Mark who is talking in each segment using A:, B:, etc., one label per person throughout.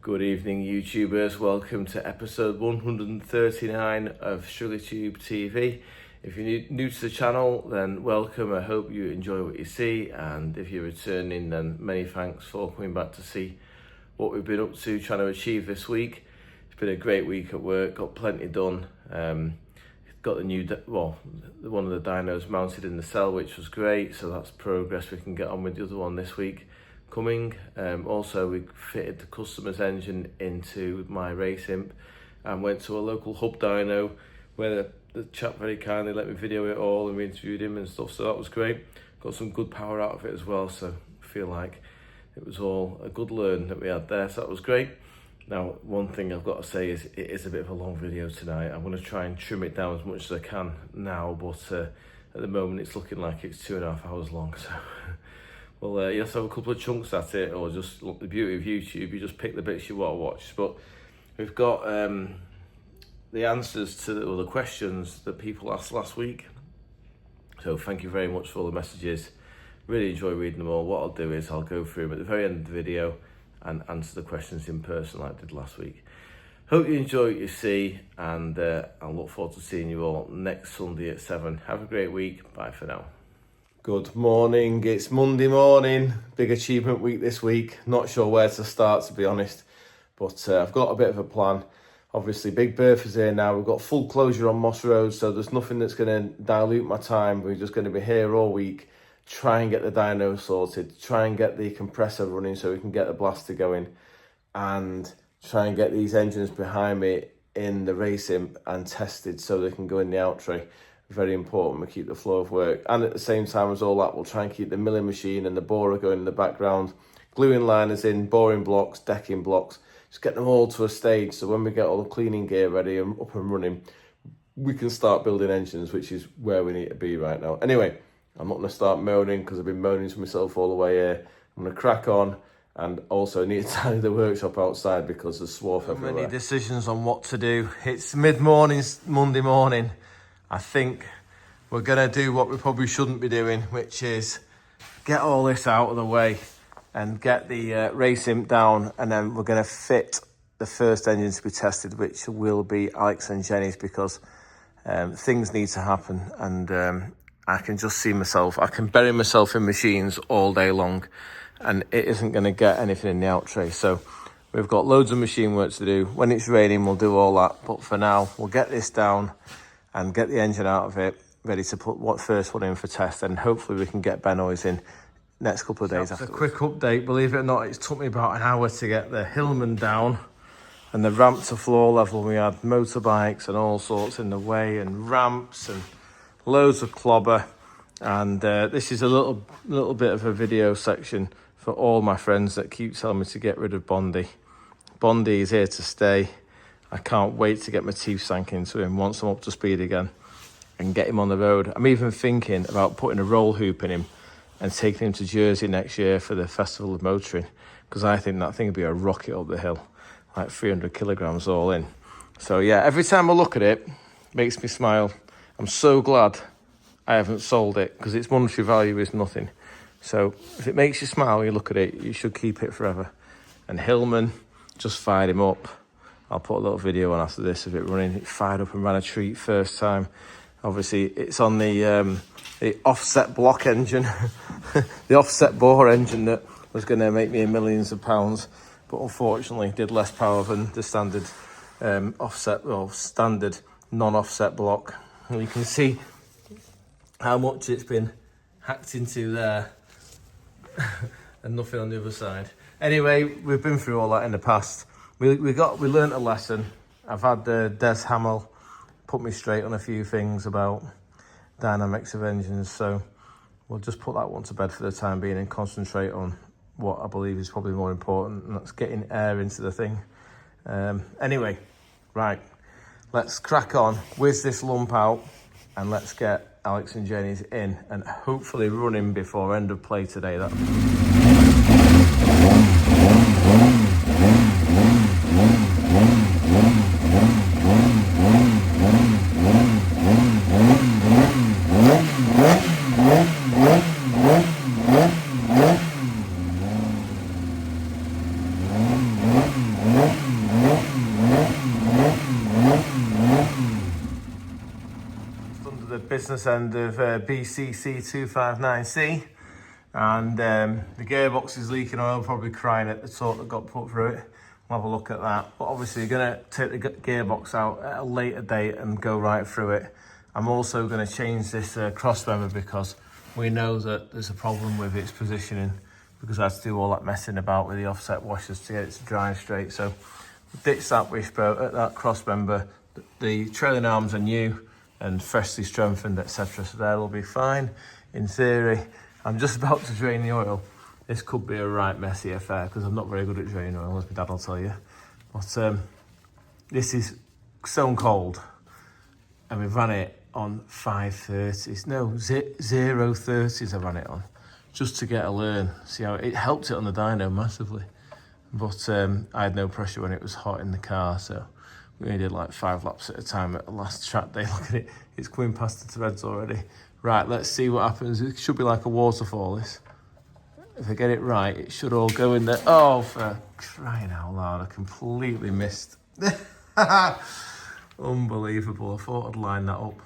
A: Good evening, YouTubers. Welcome to episode 139 of Shrigleytube TV. If you're new to the channel, then welcome. I hope you enjoy what you see, and if you're returning, then many thanks for coming back to see what we've been up to, trying to achieve this week. It's been a great week at work, got plenty done. Got the new, one of the dynos mounted in the cell, which was great, so that's progress. We can get on with the other one this week coming. Also, we fitted the customer's engine into my race imp and went to a local hub dyno where the chap very kindly let me video it all, and we interviewed him and stuff, so that was great. Got some good power out of it as well, so I feel like it was all a good learn that we had there, so that was great. Now, one thing I've got to say is it is a bit of a long video tonight. I'm going to try and trim it down as much as I can now, but at the moment it's looking like it's 2.5 hours long, so well, you have to have a couple of chunks at it, or just look, the beauty of YouTube, you just pick the bits you want to watch. But we've got the answers to the questions that people asked last week, so thank you very much for all the messages. Really enjoy reading them all. What I'll do is I'll go through them at the very end of the video and answer the questions in person like I did last week. Hope you enjoy what you see, and I'll look forward to seeing you all next Sunday at 7. Have a great week. Bye for now. Good morning, it's Monday morning. Big achievement week this week. Not sure where to start, to be honest, but I've got a bit of a plan. Obviously, Big Bertha's here now. We've got full closure on Moss Road, so there's nothing that's going to dilute my time. We're just going to be here all week, try and get the dyno sorted, try and get the compressor running so we can get the blaster going, and try and get these engines behind me in the race imp and tested so they can go in the out tray. Very important we keep the flow of work, and at the same time as all that, we'll try and keep the milling machine and the borer going in the background, gluing liners in, boring blocks, decking blocks, just get them all to a stage so when we get all the cleaning gear ready and up and running, we can start building engines, which is where we need to be right now. Anyway, I'm not going to start moaning because I've been moaning to myself all the way here. I'm going to crack on, and also need to tidy the workshop outside because there's swarf everywhere. Many decisions on what to do. It's mid-morning, Monday morning. I think we're going to do what we probably shouldn't be doing, which is get all this out of the way and get the race imp down, and then we're going to fit the first engine to be tested, which will be Alex and Jenny's, because things need to happen, and I can just see myself, I can bury myself in machines all day long, and it isn't going to get anything in the out tray. So we've got loads of machine work to do. When it's raining, we'll do all that, but for now, we'll get this down and get the engine out of it, ready to put what first one in for test, and hopefully we can get Benoy's in next couple of days after. A quick update, believe it or not, it's took me about an hour to get the Hillman down and the ramp to floor level. We had motorbikes and all sorts in the way, and ramps and loads of clobber, and this is a little bit of a video section for all my friends that keep telling me to get rid of Bundy. Bundy is here to stay. I can't wait to get my teeth sank into him once I'm up to speed again and get him on the road. I'm even thinking about putting a roll hoop in him and taking him to Jersey next year for the Festival of Motoring, because I think that thing would be a rocket up the hill, like 300 kilograms all in. So yeah, every time I look at it, it makes me smile. I'm so glad I haven't sold it, because its monetary value is nothing. So if it makes you smile, you look at it, you should keep it forever. And Hillman just fired him up. I'll put a little video on after this of it running. It fired up and ran a treat first time. Obviously, it's on the offset block engine, the offset bore engine that was going to make me millions of pounds, but unfortunately did less power than the standard offset, or standard non-offset block. And you can see how much it's been hacked into there and nothing on the other side. Anyway, we've been through all that in the past. We learnt a lesson. I've had Des Hamill put me straight on a few things about dynamics of engines, so we'll just put that one to bed for the time being and concentrate on what I believe is probably more important, and that's getting air into the thing. Anyway, right, let's crack on, whiz this lump out, and let's get Alex and Jenny's in and hopefully running before end of play today. business end of BCC259C, and the gearbox is leaking oil, probably crying at the torque that got put through it. We'll have a look at that. But obviously, you're going to take the gearbox out at a later date and go right through it. I'm also going to change this cross member because we know that there's a problem with its positioning, because I had to do all that messing about with the offset washers to get it to dry straight. So ditch that wishbone at that cross member. The trailing arms are new and freshly strengthened, etc. So that'll be fine. In theory, I'm just about to drain the oil. This could be a right messy affair because I'm not very good at draining oil, as my dad will tell you. But this is stone cold, and we've ran it on 530s. No, 030s I ran it on, just to get a learn. See how it helped it on the dyno massively. But I had no pressure when it was hot in the car, so we only did like 5 laps at a time at the last track day. Look at it, it's coming past the threads already. Right, let's see what happens. It should be like a waterfall, this. If I get it right, it should all go in there. Oh, for crying out loud, I completely missed. Unbelievable, I thought I'd line that up.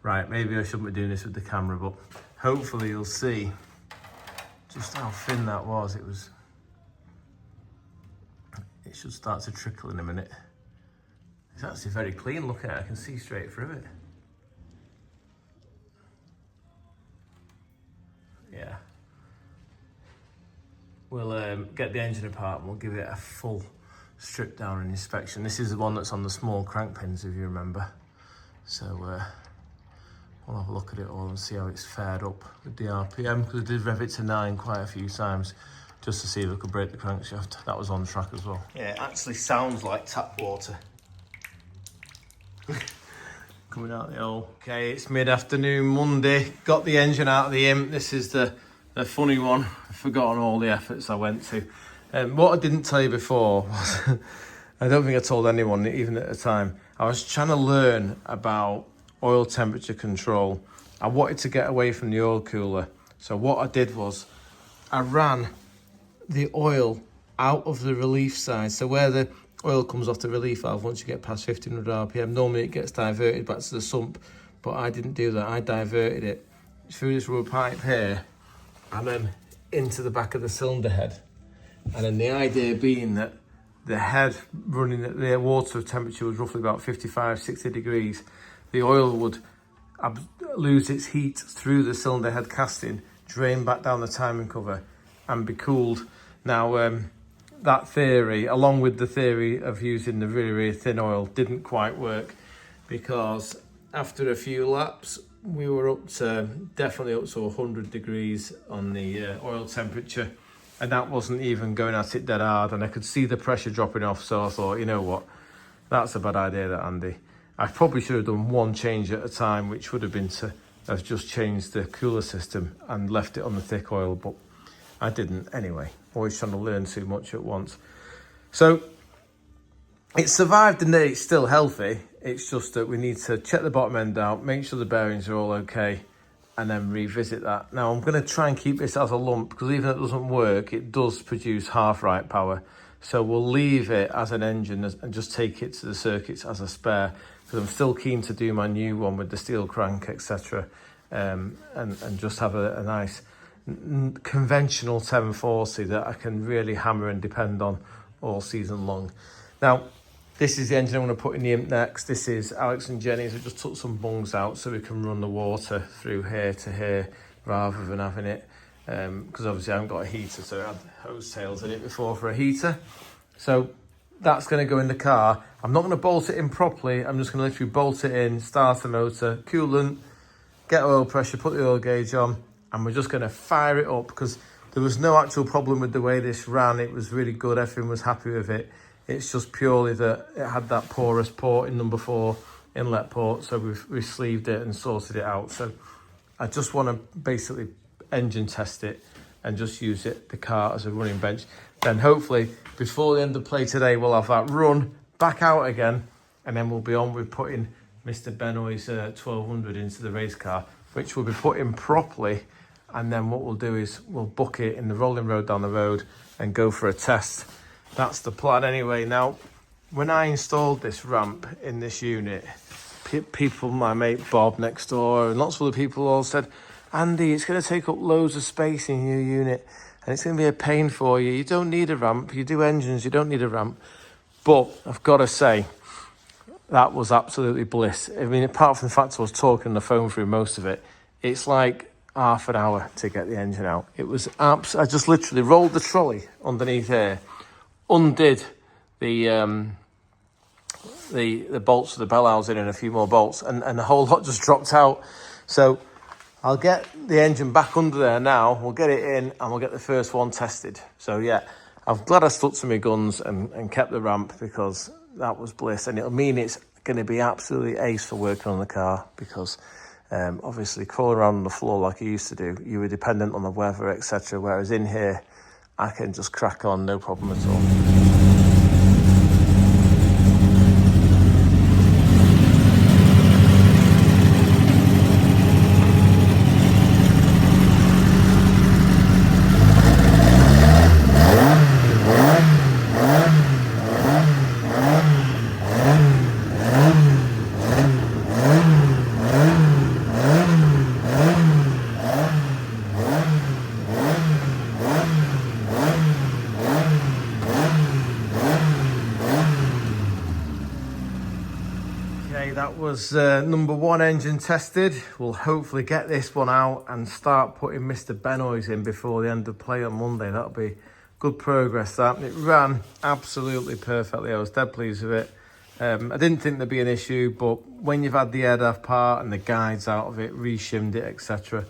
A: Right, maybe I shouldn't be doing this with the camera, but hopefully you'll see just how thin that was. It should start to trickle in a minute. It's actually very clean, look at it, I can see straight through it. Yeah. We'll get the engine apart and we'll give it a full strip down and inspection. This is the one that's on the small crank pins, if you remember. So we'll have a look at it all and see how it's fared up with the RPM, because I did rev it to 9 quite a few times just to see if I could break the crankshaft. That was on track as well. Yeah, it actually sounds like tap water. Coming out the hole. Okay, it's mid-afternoon Monday. Got the engine out of the imp. This is the funny one. I've forgotten all the efforts I went to. What I didn't tell you before was, I don't think I told anyone, even at the time, I was trying to learn about oil temperature control. I wanted to get away from the oil cooler. So what I did was, I ran the oil out of the relief side. So where the oil comes off the relief valve, once you get past 1500 RPM, normally it gets diverted back to the sump, but I didn't do that. I diverted it through this rubber pipe here, and then into the back of the cylinder head. And then the idea being that the head running at the water temperature was roughly about 55, 60 degrees. The oil would lose its heat through the cylinder head casting, drain back down the timing cover and be cooled. Now, that theory, along with the theory of using the really, really thin oil, didn't quite work, because after a few laps, we were definitely up to 100 degrees on the oil temperature, and that wasn't even going at it dead hard, and I could see the pressure dropping off. So I thought, you know what, that's a bad idea, that, Andy. I probably should have done one change at a time, which would have been to have just changed the cooler system and left it on the thick oil, but I didn't anyway. Always trying to learn too much at once. So it survived and it's still healthy. It's just that we need to check the bottom end out, make sure the bearings are all okay, and then revisit that. Now I'm going to try and keep this as a lump, because even if it doesn't work, it does produce half right power. So we'll leave it as an engine and just take it to the circuits as a spare, because I'm still keen to do my new one with the steel crank, etc. And just have a nice conventional 1040 that I can really hammer and depend on all season long. Now, this is the engine I'm going to put in the imp next. This is Alex and Jenny's. I just took some bungs out so we can run the water through here to here rather than having it, because obviously I haven't got a heater, so I had hose tails in it before for a heater. So that's going to go in the car. I'm not going to bolt it in properly. I'm just going to literally bolt it in, start the motor, coolant, get oil pressure, put the oil gauge on, and we're just going to fire it up, because there was no actual problem with the way this ran. It was really good. Everyone was happy with it. It's just purely that it had that porous port in number 4 inlet port, so we've sleeved it and sorted it out. So I just want to basically engine test it and just use the car as a running bench. Then hopefully before the end of play today, we'll have that run back out again, and then we'll be on with putting Mr. Benoy's 1200 into the race car, which will be put in properly. And then what we'll do is we'll book it in the rolling road down the road and go for a test. That's the plan anyway. Now, when I installed this ramp in this unit, people, my mate Bob next door, and lots of other people all said, Andy, it's going to take up loads of space in your unit and it's going to be a pain for you. You don't need a ramp. You do engines, you don't need a ramp. But I've got to say, that was absolutely bliss. I mean, apart from the fact I was talking on the phone through most of it, it's like half an hour to get the engine out. It was I just literally rolled the trolley underneath here, undid the bolts of the bell housing and a few more bolts, and the whole lot just dropped out. So I'll get the engine back under there now, we'll get it in and we'll get the first one tested. So yeah, I'm glad I stuck to my guns and kept the ramp, because that was bliss, and it'll mean it's going to be absolutely ace for working on the car, because obviously crawling around on the floor like I used to do, you were dependent on the weather, etc. Whereas in here, I can just crack on, no problem at all. That was number one engine tested. We'll hopefully get this one out and start putting Mr. Benoy's in before the end of play on Monday. That'll be good progress. That it ran absolutely perfectly. I was dead pleased with it. I didn't think there'd be an issue, but when you've had the head-off part and the guides out of it, reshimmed it, etc.,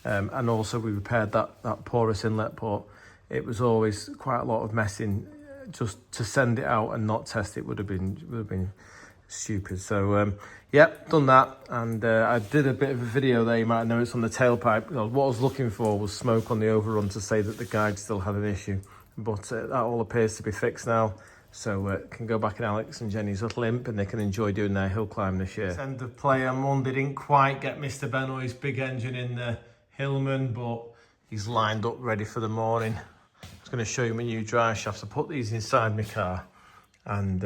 A: and also we repaired that porous inlet port, it was always quite a lot of messing. Just to send it out and not test it would have been stupid. So yep, done that, and I did a bit of a video there, you might notice, on the tailpipe. What I was looking for was smoke on the overrun to say that the guide still had an issue, but that all appears to be fixed now, so can go back in Alex and Jenny's little imp and they can enjoy doing their hill climb this year. End of play on Monday, didn't quite get Mr. Benoy's big engine in the Hillman, but he's lined up ready for the morning. I was going to show you my new drive shafts. I put these inside my car and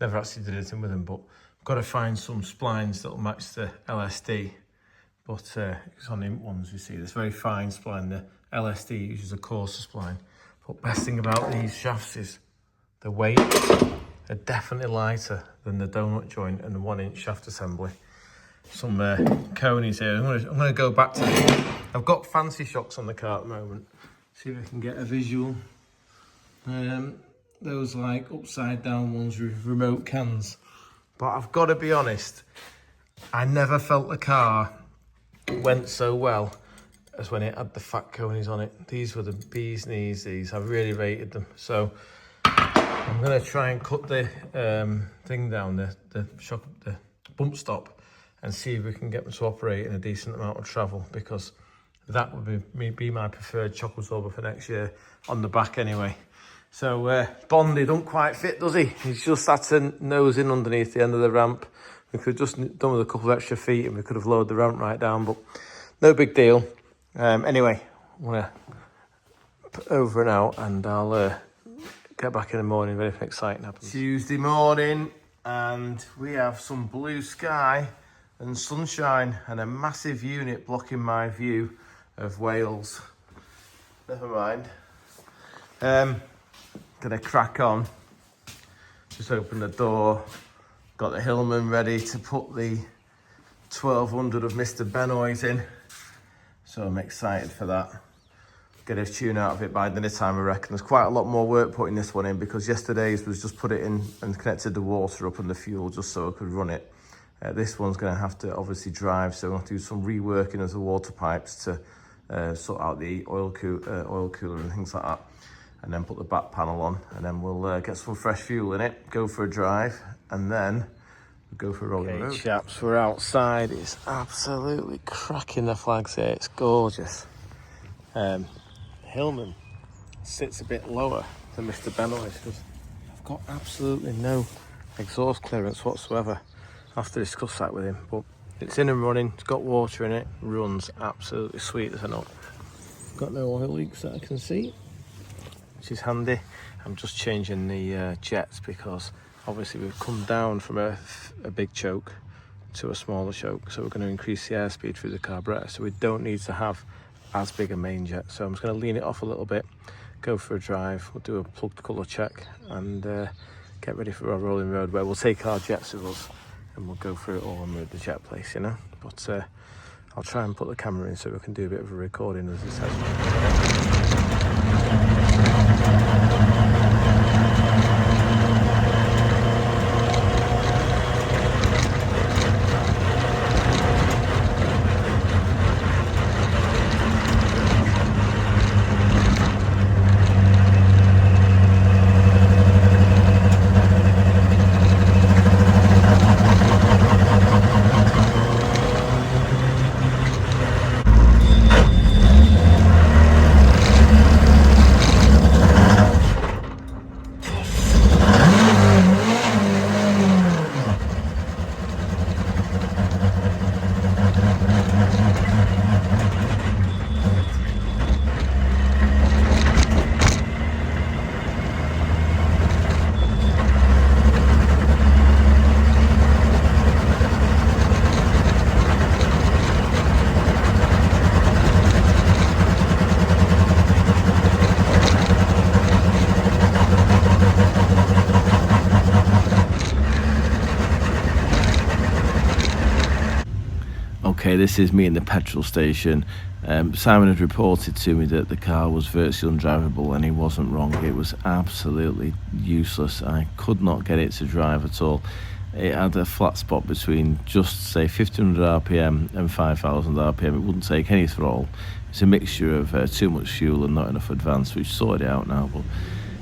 A: never actually did anything with them, but I've got to find some splines that'll match the LSD. But it's on the ones you see, this very fine spline. The LSD uses a coarser spline. But best thing about these shafts is the weight are definitely lighter than the donut joint and the 1-inch shaft assembly. Some conies here. I'm gonna go back to this. I've got fancy shocks on the car at the moment. See if I can get a visual. Those like upside down ones with remote cans. But I've got to be honest, I never felt the car went so well as when it had the fat conies on it. These were the bee's knees, these. I really rated them. So I'm going to try and cut the thing down, the bump stop, and see if we can get them to operate in a decent amount of travel, because that would be my preferred shock absorber for next year, on the back anyway. So Bundy don't quite fit, does he? He's just had to nose in underneath the end of the ramp. We could have just done with a couple of extra feet and we could have lowered the ramp right down, but no big deal. Anyway, I'm going to put over and out, and I'll get back in the morning if anything exciting happens. Tuesday morning, and we have some blue sky and sunshine and a massive unit blocking my view of Wales. Never mind. Gonna crack on. Just open the door. Got the Hillman ready to put the 1200 of Mr. Benoy's in. So I'm excited for that. Get a tune out of it by dinner time, I reckon. There's quite a lot more work putting this one in, because yesterday's was just put it in and connected the water up and the fuel just so I could run it. This one's going to have to obviously drive, so we'll have to do some reworking of the water pipes to sort out the oil cooler and things like that. And then put the back panel on, and then we'll get some fresh fuel in it, go for a drive, and then we'll go for a rolling road. Chaps, we're outside. It's absolutely cracking the flags here. It's gorgeous. Hillman sits a bit lower than Mr. Benoy's, because I've got absolutely no exhaust clearance whatsoever. I have to discuss that with him, but it's in and running. It's got water in it, runs absolutely sweet as a nut. Got no oil leaks that I can see, which is handy. I'm just changing the jets because obviously we've come down from a big choke to a smaller choke, so we're going to increase the airspeed through the carburetor, so we don't need to have as big a main jet. So I'm just going to lean it off a little bit, go for a drive, we'll do a plugged colour check, and get ready for our rolling road, where we'll take our jets with us and we'll go through it all and move the jet place, you know. But I'll try and put the camera in so we can do a bit of a recording as this happens. Okay, this is me in the petrol station. Simon had reported to me that the car was virtually undrivable, and he wasn't wrong. It was absolutely useless. I could not get it to drive at all. It had a flat spot between just say 1500 RPM and 5000 RPM. It wouldn't take any throttle. It's a mixture of too much fuel and not enough advance. We've sorted it out now, but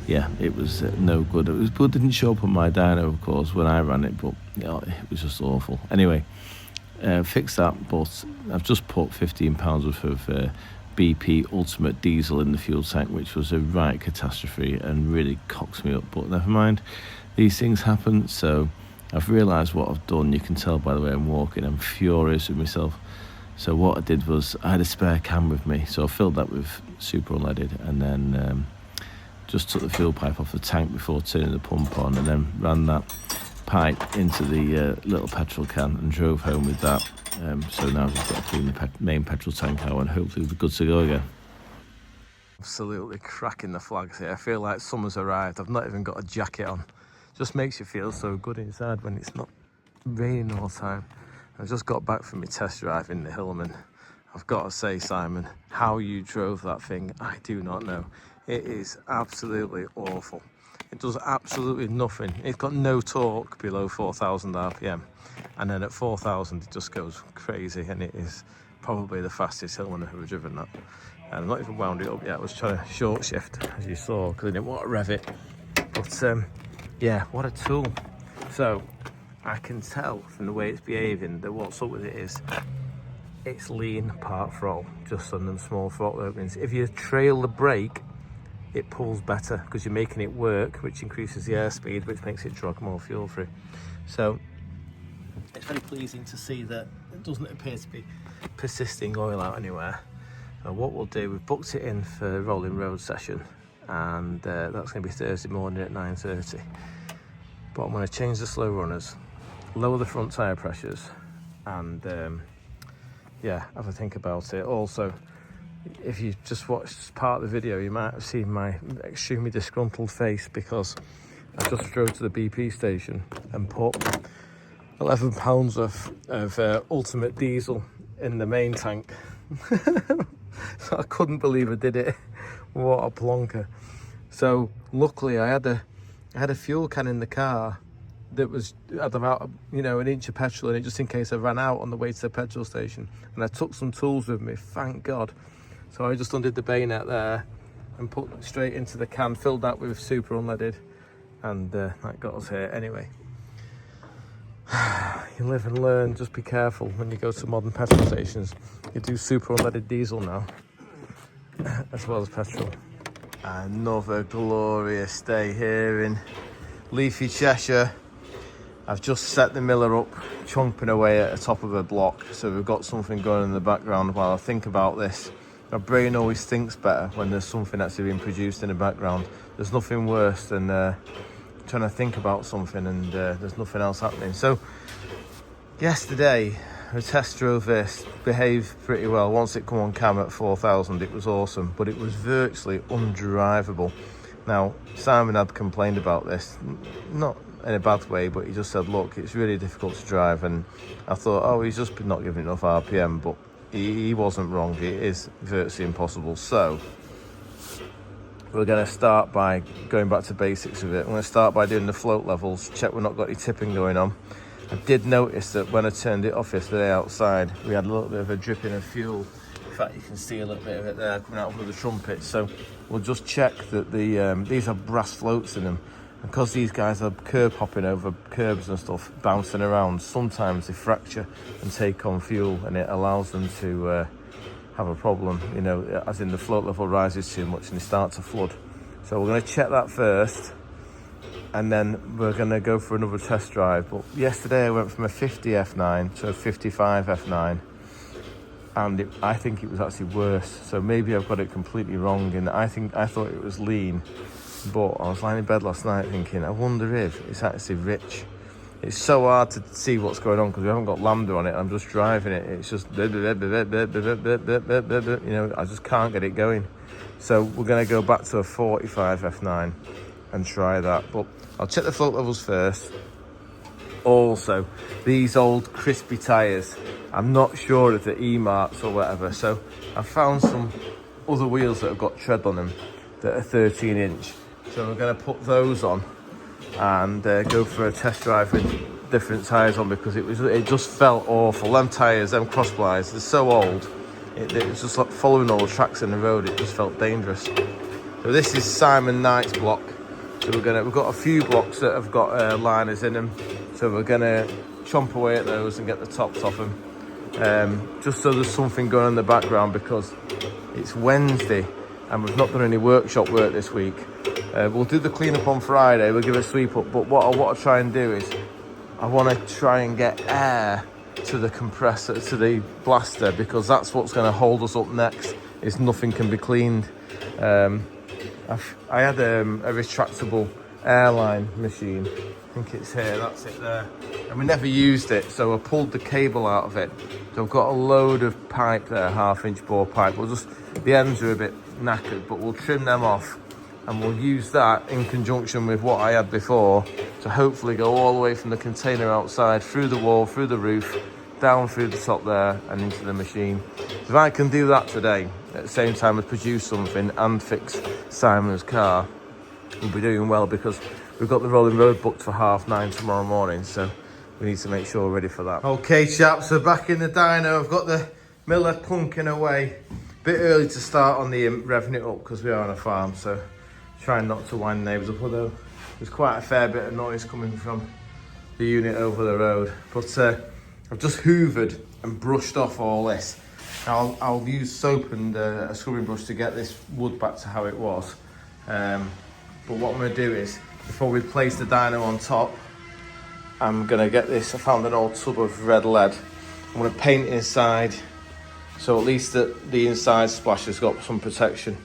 A: yeah, it was no good. It didn't show up on my dyno, of course, when I ran it, but you know, it was just awful. Anyway, fixed that, but I've just put £15 worth of BP Ultimate Diesel in the fuel tank, which was a right catastrophe and really cocks me up, but never mind, these things happen. So I've realised what I've done. You can tell by the way I'm walking, I'm furious with myself. So what I did was, I had a spare can with me, so I filled that with super unleaded, and then just took the fuel pipe off the tank before turning the pump on, and then ran that pipe into the little petrol can and drove home with that. So now I've just got to clean the main petrol tank out, and hopefully we'll be good to go again. Absolutely cracking the flags here. I feel like summer's arrived. I've not even got a jacket on. Just makes you feel so good inside when it's not raining all the time. I just got back from my test drive in the Hillman. I've got to say, Simon, how you drove that thing, I do not know. It is absolutely awful. It does absolutely nothing. It's got no torque below 4000 RPM, and then at 4000 it just goes crazy, and it is probably the fastest Hillman I've ever driven that. And I've not even wound it up yet. I was trying to short shift, as you saw, because I didn't want to rev it. But yeah, what a tool. So I can tell from the way it's behaving that what's up with it is it's lean part throttle, just on them small throttle openings. If you trail the brake, it pulls better because you're making it work, which increases the airspeed, which makes it drag more fuel through. So it's very pleasing to see that it doesn't appear to be persisting oil out anywhere. What we'll do, we've booked it in for a rolling road session, and that's going to be Thursday morning at 9:30. But I'm going to change the slow runners, lower the front tyre pressures, and yeah, have a think about it. Also, if you just watched part of the video, you might have seen my extremely disgruntled face because I just drove to the BP station and put £11 worth of Ultimate Diesel in the main tank. So I couldn't believe I did it. What a plonker. So luckily I had a fuel can in the car that was at about, you know, an inch of petrol in it, just in case I ran out on the way to the petrol station. And I took some tools with me, thank God. So I just undid the bayonet there and put it straight into the can, filled that with super unleaded, and that got us here. Anyway, you live and learn. Just be careful when you go to modern petrol stations. You do super unleaded diesel now, as well as petrol. Another glorious day here in leafy Cheshire. I've just set the miller up, chomping away at the top of a block, so we've got something going in the background while I think about this. My brain always thinks better when there's something actually being produced in the background. There's nothing worse than trying to think about something, and there's nothing else happening. So yesterday I test drove this, behaved pretty well. Once it come on cam at 4,000, it was awesome, but it was virtually undrivable. Now, Simon had complained about this, not in a bad way, but he just said, look, it's really difficult to drive. And I thought, oh, he's just not giving enough RPM, but he wasn't wrong. It is virtually impossible. So we're going to start by going back to basics of it. I'm going to start by doing the float levels, check we've not got any tipping going on. I did notice that when I turned it off yesterday outside, we had a little bit of a dripping of fuel. In fact, you can see a little bit of it there coming out of the trumpet. So we'll just check that these have brass floats in them. And because these guys are curb hopping over curbs and stuff, bouncing around, sometimes they fracture and take on fuel, and it allows them to have a problem, you know, as in the float level rises too much and they start to flood. So we're going to check that first, and then we're going to go for another test drive. But yesterday I went from a 50 F9 to a 55 F9, and I think it was actually worse. So maybe I've got it completely wrong, and I thought it was lean, but I was lying in bed last night thinking, I wonder if it's actually rich. It's so hard to see what's going on because we haven't got lambda on it. I'm just driving it. It's just, you know, I just can't get it going. So we're going to go back to a 45 F9 and try that. But I'll check the float levels first. Also, these old crispy tyres, I'm not sure if they're E-marks or whatever. So I found some other wheels that have got tread on them that are 13 inch. So we're going to put those on and go for a test drive with different tyres on, because it just felt awful. Them tyres, them crossblinds, they're so old. It was just like following all the tracks in the road. It just felt dangerous. So this is Simon Knight's block. So we've got a few blocks that have got liners in them. So we're gonna chomp away at those and get the tops off them. Just so there's something going on in the background, because it's Wednesday and we've not done any workshop work this week. We'll do the cleanup on Friday, we'll give it a sweep up, but what I want to try and do is I want to try and get air to the compressor, to the blaster, because that's what's going to hold us up next, is nothing can be cleaned. I had a retractable airline machine, I think it's here, that's it there, and we never used it, so I pulled the cable out of it. So I've got a load of pipe there, 1/2 inch bore pipe. The ends are a bit knackered, but we'll trim them off, and we'll use that in conjunction with what I had before to hopefully go all the way from the container outside, through the wall, through the roof, down through the top there and into the machine. If I can do that today, at the same time as produce something and fix Simon's car, we'll be doing well, because we've got the rolling road booked for 9:30 tomorrow morning, so we need to make sure we're ready for that. Okay chaps, so back in the dyno, I've got the miller plunking away. Bit early to start on the revving it up because we are on a farm, so trying not to wind neighbours up, although there's quite a fair bit of noise coming from the unit over the road. But I've just hoovered and brushed off all this. Now I'll use soap and a scrubbing brush to get this wood back to how it was. But what I'm going to do is, before we place the dyno on top, I'm going to get this, I found an old tub of red lead. I'm going to paint inside, so at least the inside splash has got some protection.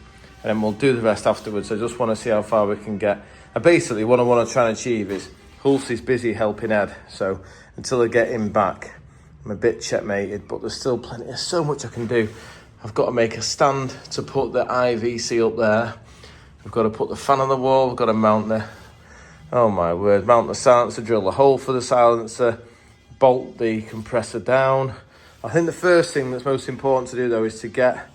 A: And then we'll do the rest afterwards. I just want to see how far we can get. And basically what I want to try and achieve is, Hulsey's busy helping Ed, so until I get him back, I'm a bit checkmated, but there's still plenty, there's so much I can do. I've got to make a stand to put the IVC up there. I've got to put the fan on the wall, I've got to mount the, oh my word, mount the silencer, drill the hole for the silencer, bolt the compressor down. I think the first thing that's most important to do though is to get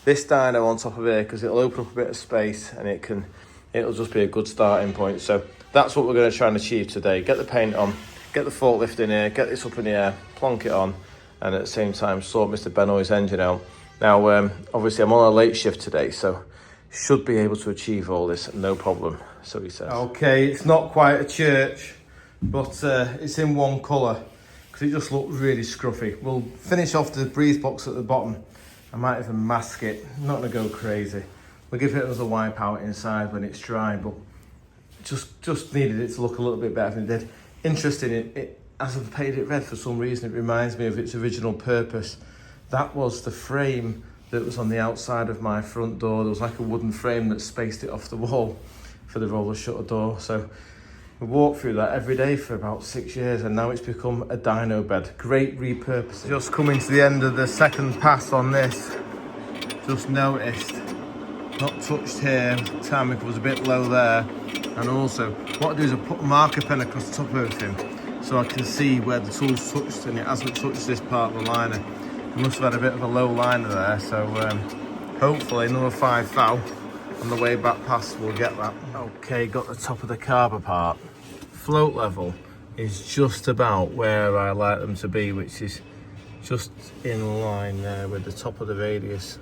A: this dyno on top of here, because it'll open up a bit of space and it'll just be a good starting point. So that's what we're going to try and achieve today. Get the paint on, get the forklift in here, get this up in the air, plonk it on, and at the same time sort Mr. Benoy's engine out. Now obviously I'm on a late shift today, so should be able to achieve all this no problem, so he says. Okay, it's not quite a church, but it's in one colour because it just looked really scruffy. We'll finish off the breeze box at the bottom. I might even mask it, I'm not going to go crazy. We'll give it another wipe out inside when it's dry, but just needed it to look a little bit better than it did. Interesting, it as I've painted it red, for some reason it reminds me of its original purpose. That was the frame that was on the outside of my front door. There was like a wooden frame that spaced it off the wall for the roller shutter door. So We walked through that every day for about 6 years, and now it's become a dyno bed. Great repurposing. Just coming to the end of the second pass on this. Just noticed, not touched here, timing was a bit low there. And also, what I do is I put a marker pen across the top of everything so I can see where the tool's touched, and it hasn't touched this part of the liner. I must have had a bit of a low liner there, so hopefully another 5 thou on the way back past we'll get that. Okay, got the top of the carb apart. Float level is just about where I like them to be, which is just in line there with the top of the radius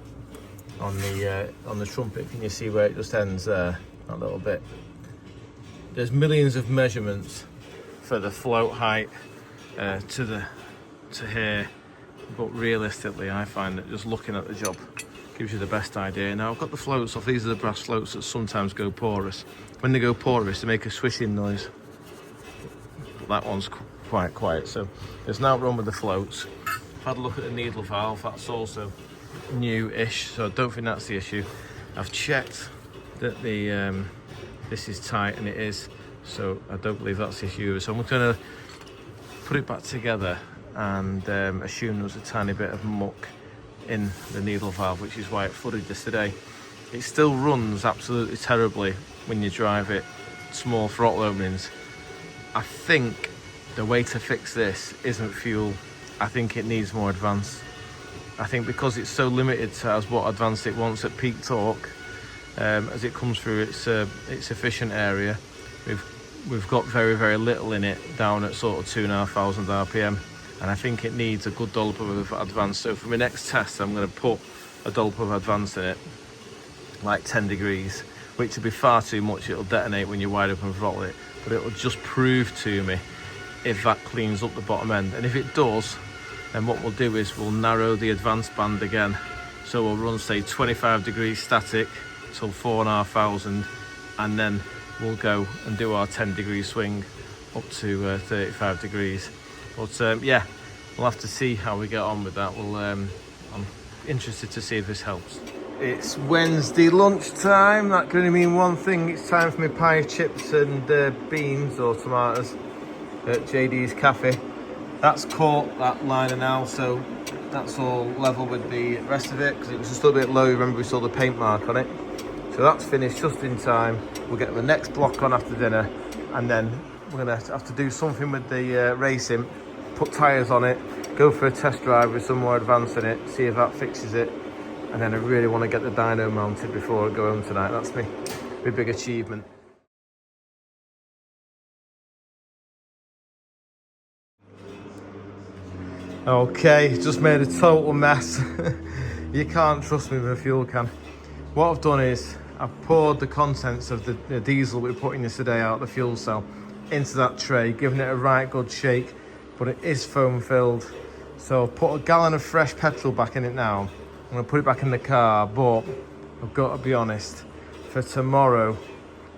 A: on the trumpet. Can you see where it just ends there, that little bit? There's millions of measurements for the float height to here, but realistically I find that just looking at the job gives you the best idea. Now I've got the floats off. These are the brass floats that sometimes go porous. When they go porous, they make a swishing noise. That one's quite quiet, so there's no wrong with the floats. I've had a look at the needle valve. That's also new-ish, so I don't think that's the issue. I've checked that the this is tight, and it is, so I don't believe that's the issue. So I'm going to put it back together and assume there's a tiny bit of muck in the needle valve, which is why it flooded this today. It still runs absolutely terribly when you drive it, small throttle openings. I think the way to fix this isn't fuel. I think it needs more advance. I think because it's so limited to as what advance it wants at peak torque, as it comes through its efficient area, we've got very, very little in it down at sort of 2,500 RPM, and I think it needs a good dollop of advance. So for my next test, I'm going to put a dollop of advance in it, like 10 degrees, which would be far too much. It'll detonate when you wide open throttle it, but it'll just prove to me if that cleans up the bottom end. And if it does, then what we'll do is we'll narrow the advance band again. So we'll run, say, 25 degrees static till 4,500, and then we'll go and do our 10 degree swing up to 35 degrees. But yeah, we'll have to see how we get on with that. I'm interested to see if this helps. It's Wednesday lunchtime. That can only mean one thing. It's time for my pie, chips and beans or tomatoes at JD's Cafe. That's caught that liner now, so that's all level with the rest of it, because it was just a little bit low. Remember, we saw the paint mark on it. So that's finished just in time. We'll get the next block on after dinner, and then we're going to have to do something with the racing, put tyres on it, go for a test drive with some more advance in it, see if that fixes it. And then I really want to get the dyno mounted before I go home tonight. That's my big achievement. Okay, just made a total mess. You can't trust me with a fuel can. What I've done is I've poured the contents of the diesel we're putting yesterday out of the fuel cell into that tray, giving it a right good shake, but it is foam filled. So I've put a gallon of fresh petrol back in it now. I'm going to put it back in the car, but I've got to be honest, for tomorrow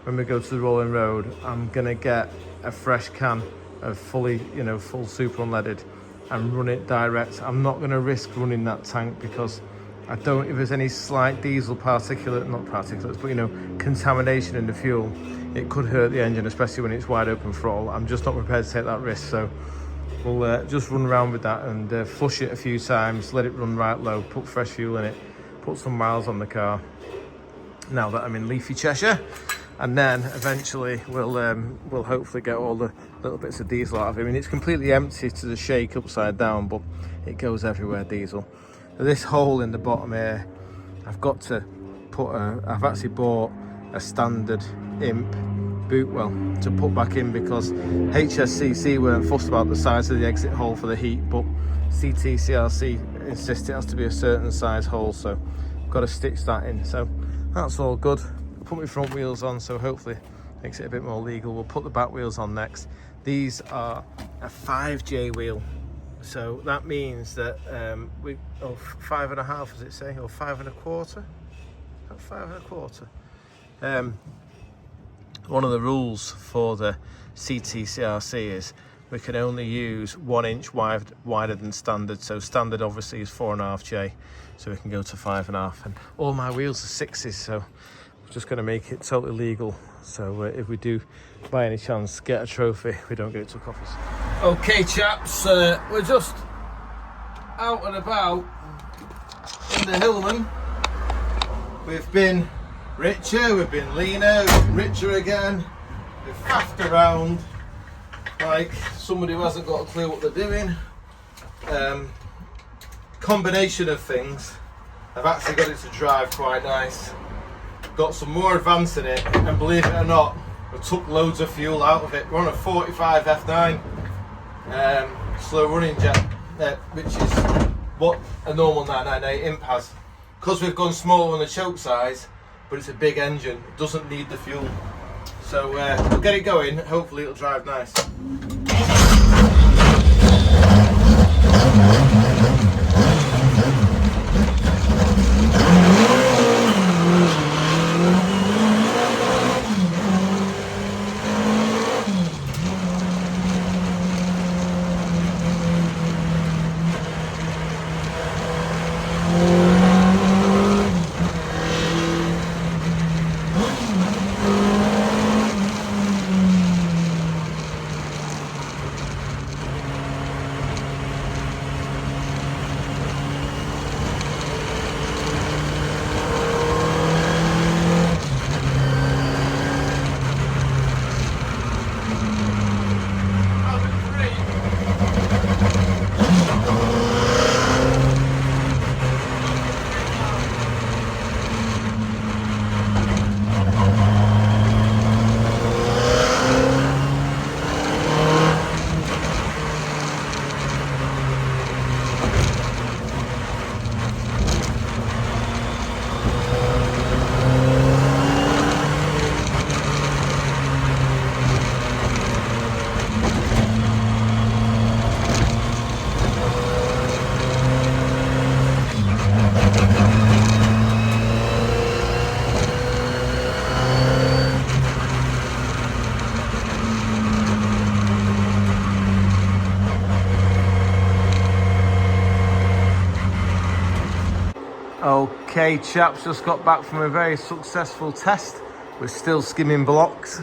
A: when we go to the rolling road, I'm going to get a fresh can of fully, full super unleaded and run it direct. I'm not going to risk running that tank because I don't, if there's any slight diesel not particulates, but contamination in the fuel, it could hurt the engine, especially when it's wide open throttle. I'm just not prepared to take that risk, so we'll just run around with that and flush it a few times, let it run right low, put fresh fuel in it, put some miles on the car now that I'm in leafy Cheshire, and then eventually we'll hopefully get all the little bits of diesel out of it. I mean, it's completely empty to the shake upside down, but it goes everywhere, diesel. So this hole in the bottom here, I've got to put I've actually bought a standard imp boot well to put back in, because HSCC weren't fussed about the size of the exit hole for the heat, but CTCRC insist it has to be a certain size hole, so I've got to stitch that in. So that's all good. Put my front wheels on, so hopefully makes it a bit more legal. We'll put the back wheels on next. These are a 5J wheel, so that means that 5.5, does it say, or 5.25? 5.25. One of the rules for the CTCRC is we can only use 1 inch wider than standard. So standard obviously is 4.5J, so we can go to 5.5. And all my wheels are 6s, so just going to make it totally legal. So if we do, by any chance, get a trophy, we don't get it took off us. Okay, chaps, we're just out and about in the Hillman. We've been richer, we've been leaner, we've been richer again. We've faffed around like somebody who hasn't got a clue what they're doing. Combination of things. I've actually got it to drive quite nice. Got some more advance in it, and believe it or not, we took loads of fuel out of it. We're on a 45 F9 slow running jet, which is what a normal 998 imp has. Because we've gone smaller on the choke size, but it's a big engine, it doesn't need the fuel. So we'll get it going, hopefully it'll drive nice. Okay, chaps, just got back from a very successful test. We're still skimming blocks,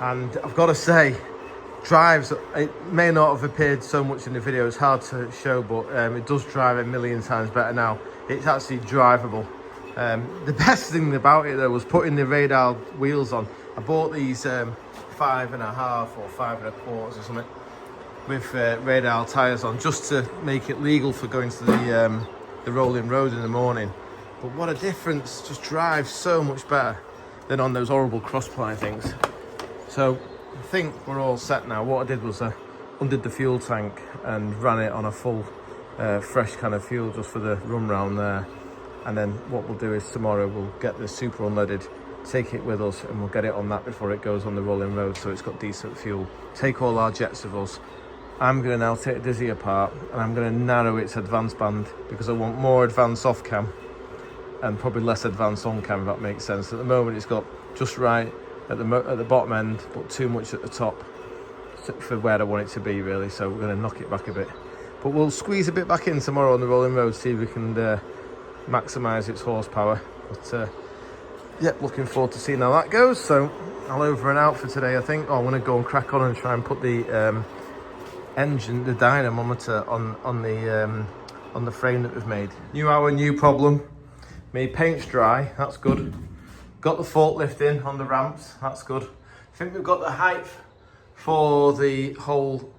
A: and I've got to say, drives, it may not have appeared so much in the video, it's hard to show, but it does drive a million times better now. It's actually drivable. The best thing about it though was putting the radar wheels on. I bought these 5.5 or 5 1/4 or something with radar tyres on, just to make it legal for going to the rolling road in the morning. But what a difference, just drives so much better than on those horrible cross-ply things. So I think we're all set now. What I did was I undid the fuel tank and ran it on a full fresh can of fuel just for the run round there. And then what we'll do is tomorrow we'll get the super unleaded, take it with us, and we'll get it on that before it goes on the rolling road, so it's got decent fuel. Take all our jets with us. I'm going to now take Dizzy apart, and I'm going to narrow its advance band, because I want more advance off cam and probably less advance on cam, if that makes sense. At the moment it's got just right at the bottom end, but too much at the top for where I want it to be really, so we're going to knock it back a bit. But we'll squeeze a bit back in tomorrow on the rolling road, see if we can maximise its horsepower. But yeah, looking forward to seeing how that goes. So I'll over and out for today, I think. I'm going to go and crack on and try and put the engine, the dynamometer on the frame that we've made. New hour, new problem. Made paint's dry, that's good. Got the forklift in on the ramps, that's good. I think we've got the height for the whole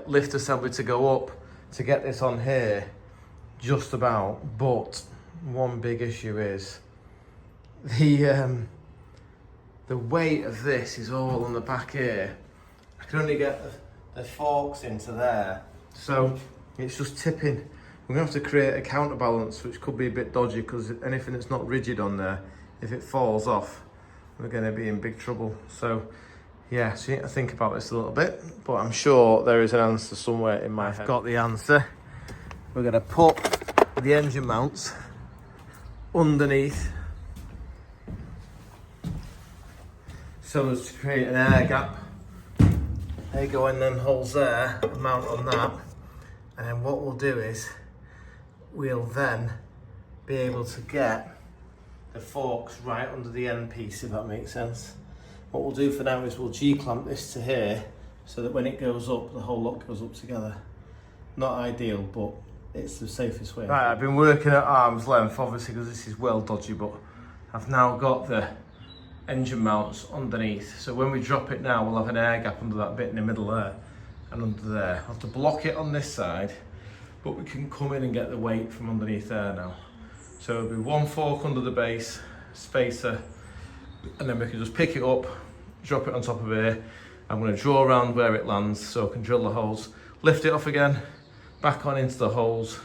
A: lift assembly to go up to get this on here, just about. But one big issue is the weight of this is all on the back here. I can only get the forks into there, so it's just tipping. We're gonna have to create a counterbalance, which could be a bit dodgy, because anything that's not rigid on there, if it falls off, we're gonna be in big trouble. So yeah, so you need to think about this a little bit, but I'm sure there is an answer somewhere in my head. I've got the answer. We're gonna put the engine mounts underneath, so as to create an air gap. They go in them holes there, mount on that, and then what we'll do is we'll then be able to get the forks right under the end piece, if that makes sense. What we'll do for now is we'll G-clamp this to here so that when it goes up, the whole lot goes up together. Not ideal, but it's the safest way. Right, I've been working at arm's length, obviously, because this is well dodgy, but I've now got the engine mounts underneath. So when we drop it now, we'll have an air gap under that bit in the middle there and under there. I'll have to block it on this side, but we can come in and get the weight from underneath there now. So it'll be one fork under the base, spacer, and then we can just pick it up, drop it on top of here. I'm going to draw around where it lands so I can drill the holes, lift it off again, back on into the holes,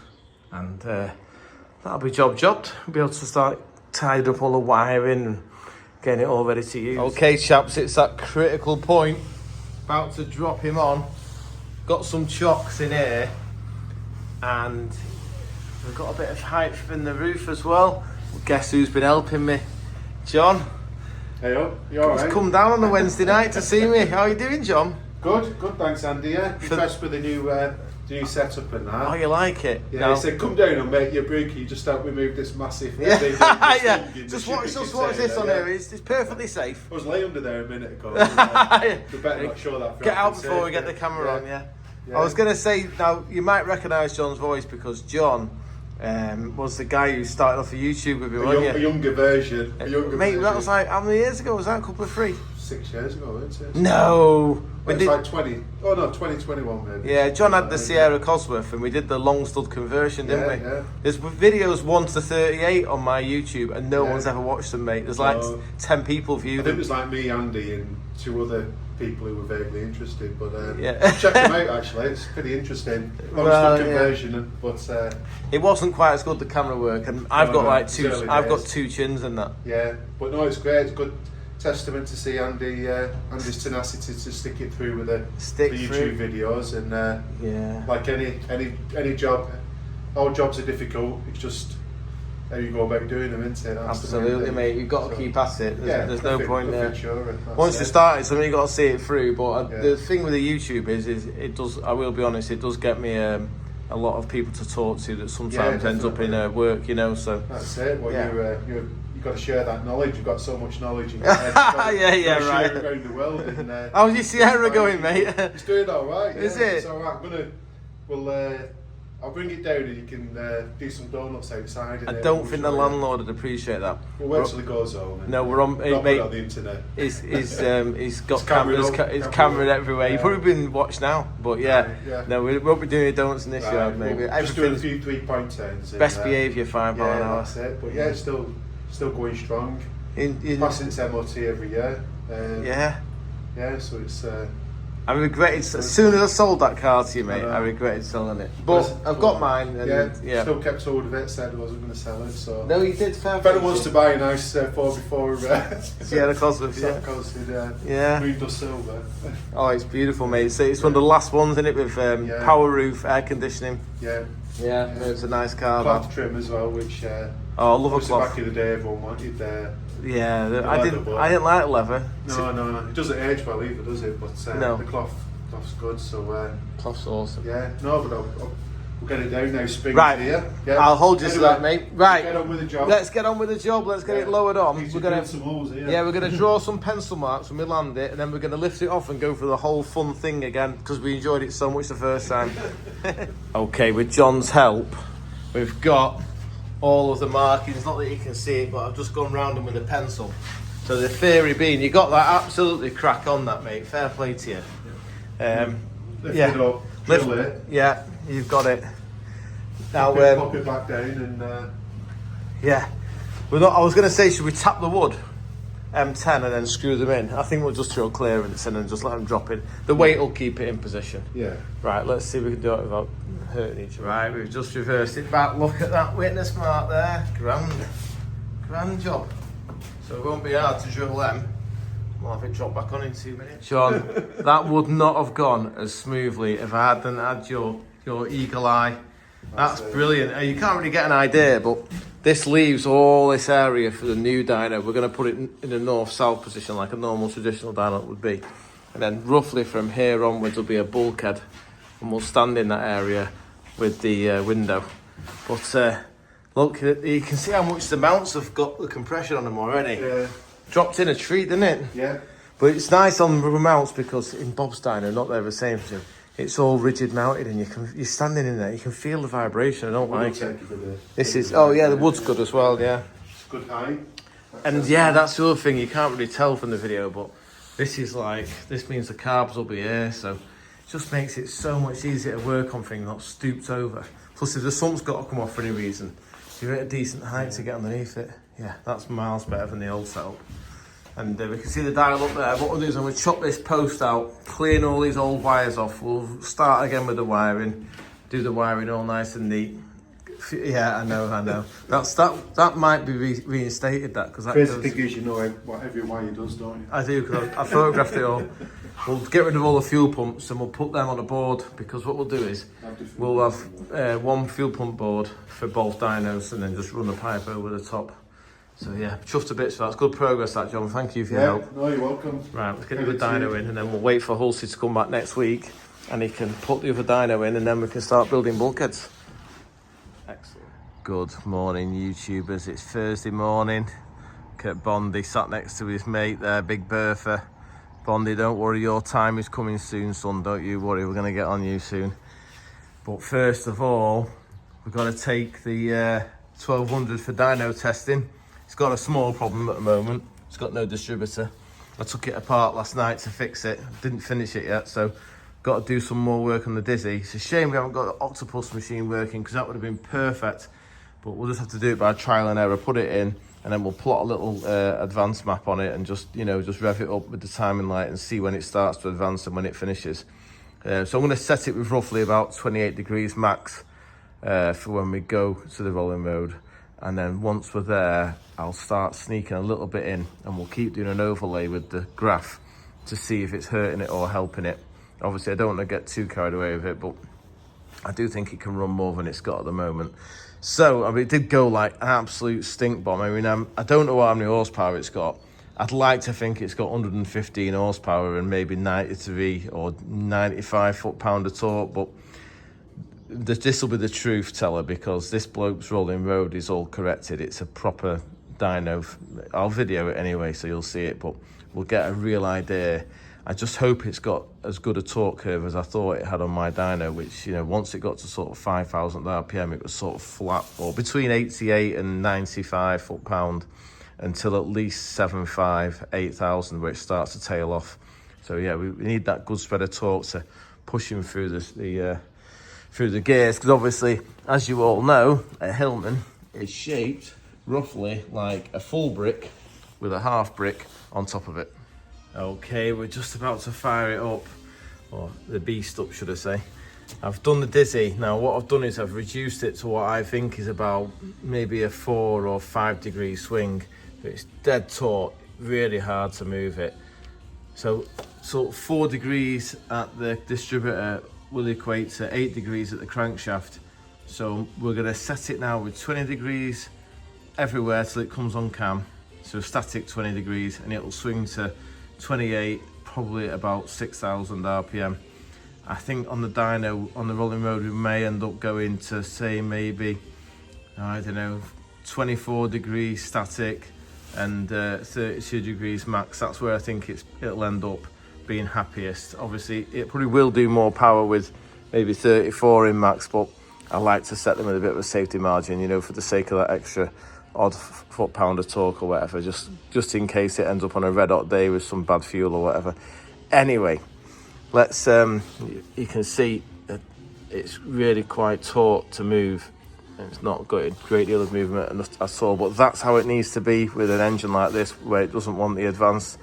A: and that'll be jobbed. We'll be able to start tidying up all the wiring and getting it all ready to use. Okay chaps, it's that critical point. About to drop him on. Got some chocks in here, and we've got a bit of height in the roof as well. Guess who's been helping me? John.
B: Hey up, you alright?
A: He's come down on a Wednesday night to see me. How are you doing, John?
B: Good, thanks Andy, yeah. Impressed with the new setup and that.
A: Oh, you like it?
B: Yeah, no. He said, come down and make your brookie, just help me move this massive thing.
A: Yeah, just watch this on here, it's perfectly safe.
B: I was lay under there a minute ago. We better not show that.
A: Get out before we get the camera on, yeah. I was going to say, now, you might recognise John's voice because John was the guy who started off a YouTube with him, wasn't you?
B: A younger version.
A: Mate, that was like, how many years ago was that? A couple of 3?
B: 6 years ago, wasn't it?
A: No!
B: It's like 2021 maybe.
A: Yeah, John had the Sierra Cosworth and we did the long stud conversion, didn't we? Yeah. There's videos 1 to 38 on my YouTube and no one's ever watched them, mate. There's like 10 people viewed them.
B: I think it was like me, Andy and 2 other people who were vaguely interested, but check them out actually, it's pretty interesting. Long stud conversion, but
A: it wasn't quite as good, the camera work, and I've got 2 chins and that.
B: Yeah, but no, it's great, it's good testament to see Andy's tenacity to stick it through with the YouTube videos, and like any job, all jobs are difficult, it's just how you go about doing them, isn't it?
A: Absolutely, mate, you've got to keep at it, there's no point there. Once you start it, something you've got to see it through, but the thing with the YouTube is it does, I will be honest, it does get me a lot of people to talk to that sometimes ends up in work, you know, so.
B: That's it, well you've got to share that knowledge. You've got so much knowledge in your head. Right. Share it around the world. And,
A: how's your Sierra going, mate?
B: It's doing all right.
A: Is it?
B: It's all right. I'll bring it down and you can do some donuts outside.
A: I don't think the landlord would appreciate that.
B: We'll wait till it goes home.
A: No, we're on.
B: Not
A: mate,
B: on the internet.
A: He's got cameras. It's camera everywhere. You've probably been watched now, but no, we won't be doing donuts in this yard, maybe.
B: We'll just doing a few 3.10s.
A: Best behaviour, 5 mile an hour.
B: That's it. But it's still going strong. Passing its MOT every year. So it's.
A: I regretted, as soon as I sold that car to you, mate, I regretted selling it. But I've got mine. And,
B: still kept hold of it, said I wasn't going to sell it. So.
A: No, you did, fair.
B: If anyone wants to buy a nice 4x4
A: Sierra Cosworth,
B: moved us silver.
A: Oh, it's beautiful, mate. It's one of the last ones, isn't it, with power roof, air conditioning.
B: Yeah,
A: it's a nice car.
B: Cloth trim as well, which
A: I love a cloth.
B: Back in the day, everyone wanted
A: I didn't like leather.
B: No, it doesn't age well either, does it? But the cloth's good, so
A: cloth's awesome.
B: But we'll get it down now. Spring's here.
A: I'll hold you to that, mate. Right,
B: get on with the job.
A: Let's get on with the job. Let's get it lowered on.
B: We're gonna some holes here.
A: We're gonna draw some pencil marks when we land it, and then we're gonna lift it off and go for the whole fun thing again because we enjoyed it so much the first time. Okay, with John's help, we've got all of the markings, not that you can see it, but I've just gone round them with a pencil. So the theory being, you got that absolutely crack on that, mate. Fair play to you.
B: Lift it up, drill it.
A: Yeah, you've got it. Now,
B: pop it back down and.
A: I was going to say, should we tap the wood, M10, and then screw them in? I think we'll just throw clearance in and just let them drop in. The weight will keep it in position.
B: Yeah.
A: Right, let's see if we can do it without hurting each other. Right, we've just reversed it back. Look at that witness mark there. Grand job. So it won't be hard to drill them. We'll have it drop back on in 2 minutes. John, that would not have gone as smoothly if I hadn't had your eagle eye. That's brilliant. You can't really get an idea, but this leaves all this area for the new dyno. We're going to put it in a north-south position like a normal traditional dyno would be. And then roughly from here onwards will be a bulkhead. And we'll stand in that area with the window. But Look, you can see how much the mounts have got the compression on them already.
B: Yeah.
A: Dropped in a treat, didn't it?
B: Yeah.
A: But it's nice on rubber mounts because in Bob's dyno, not they're the same thing. It's all rigid mounted, and you're standing in there. You can feel the vibration. I don't like it. This is the wood's good as well. Yeah.
B: It's good height.
A: And yeah, that's the other thing. You can't really tell from the video, but this means the carbs will be here, so it just makes it so much easier to work on things, not stooped over. Plus, if the sump's got to come off for any reason, you're at a decent height to get underneath it. Yeah, that's miles better than the old setup. And we can see the dial up there. What we'll do is I'm going to chop this post out, clean all these old wires off. We'll start again with the wiring, do the wiring all nice and neat. Yeah, I know. That might be reinstated, that, because that
B: First thing is, you know what every wire does, don't you?
A: I do, because I photographed it all. We'll get rid of all the fuel pumps and we'll put them on a board, because what we'll do is we'll have one fuel pump board for both dynos and then just run the pipe over the top. So yeah, chuffed a bit, so that's good progress, that, John. Thank you for your help.
B: No, you're welcome.
A: Right, let's get the other dyno in, and then we'll wait for Hulsey to come back next week and he can put the other dyno in, and then we can start building bulkheads. Excellent. Good morning, YouTubers. It's Thursday morning. Look at Bundy sat next to his mate there, Big Bertha. Bundy, don't worry, your time is coming soon, son. Don't you worry, we're going to get on you soon. But first of all, we've got to take the 1200 for dyno testing. It's got a small problem at the moment. It's got no distributor. I took it apart last night to fix it. Didn't finish it yet, so got to do some more work on the Dizzy. It's a shame we haven't got the Octopus machine working, because that would have been perfect. But we'll just have to do it by trial and error. Put it in, and then we'll plot a little advance map on it, and just rev it up with the timing light and see when it starts to advance and when it finishes. So I'm going to set it with roughly about 28 degrees max for when we go to the rolling road. And then once we're there, I'll start sneaking a little bit in, and we'll keep doing an overlay with the graph to see if it's hurting it or helping it. Obviously, I don't want to get too carried away with it, but I do think it can run more than it's got at the moment. So, I mean, it did go like an absolute stink bomb. I mean, I don't know how many horsepower it's got. I'd like to think it's got 115 horsepower and maybe 93 or 95 foot-pound of torque, but this will be the truth teller, because this bloke's rolling road is all corrected. It's a proper dyno. I'll video it anyway, so you'll see it, but we'll get a real idea. I just hope it's got as good a torque curve as I thought it had on my dyno, which, once it got to sort of 5,000 RPM, it was sort of flat, or between 88 and 95 foot-pound, until at least 7.5, 8,000, where it starts to tail off. So yeah, we need that good spread of torque to push him through through the gears, because obviously, as you all know, a Hillman is shaped roughly like a full brick with a half brick on top of it. Okay, we're just about to fire it up, or the beast up, should I say. I've done the Dizzy. Now what I've done is I've reduced it to what I think is about maybe a 4 or 5 degree swing, but it's dead taut, really hard to move it. So 4 degrees at the distributor will equate to 8 degrees at the crankshaft. So we're going to set it now with 20 degrees everywhere till it comes on cam. So static 20 degrees, and it'll swing to 28, probably at about 6,000 RPM. I think on the dyno, on the rolling road, we may end up going to, say, maybe, I don't know, 24 degrees static and 32 degrees max. That's where I think it'll end up being happiest. Obviously, it probably will do more power with maybe 34 in max, but I like to set them with a bit of a safety margin, for the sake of that extra odd foot-pound of torque or whatever, just in case it ends up on a red-hot day with some bad fuel or whatever. Anyway, let's, you can see that it's really quite taut to move. It's not got a great deal of movement at all, but that's how it needs to be with an engine like this, where it doesn't want the advanced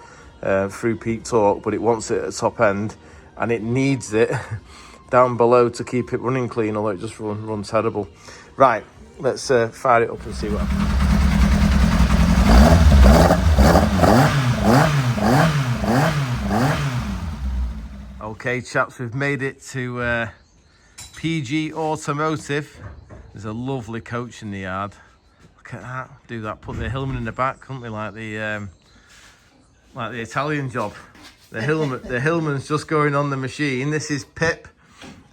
A: through peak torque, but it wants it at the top end, and it needs it down below to keep it running clean, although it just runs terrible. Right, let's fire it up and see what happens. Okay, chaps, we've made it to PG Automotive. There's a lovely coach in the yard. Look at that. Do that. Put the Hillman in the back, couldn't we? Like the Italian job. The Hillman's just going on the machine. This is Pip.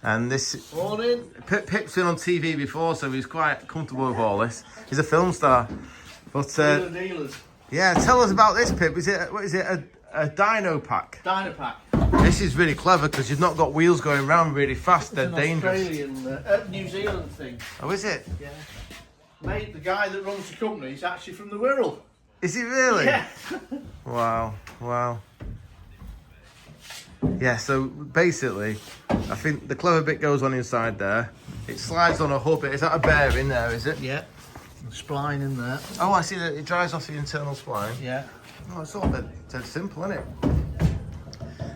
A: And this
B: Morning.
A: Pip's been on TV before, so he's quite comfortable with all this. He's a film star. But yeah, tell us about this, Pip. Is it a dyno pack?
B: Dyno pack.
A: This is really clever because you've not got wheels going around really fast. They're dangerous.
B: Australian, New Zealand thing.
A: Oh, is it?
B: Yeah. Mate, the guy that runs the company is actually from the Wirral.
A: Is he really?
B: Yeah.
A: Wow. Yeah, so basically, I think the clever bit goes on inside there. It slides on a hub. Is that a bearing there, is it?
B: Yeah. Spline in there.
A: Oh, I see that it drives off the internal spline.
B: Yeah.
A: Oh, it's all dead simple, isn't it?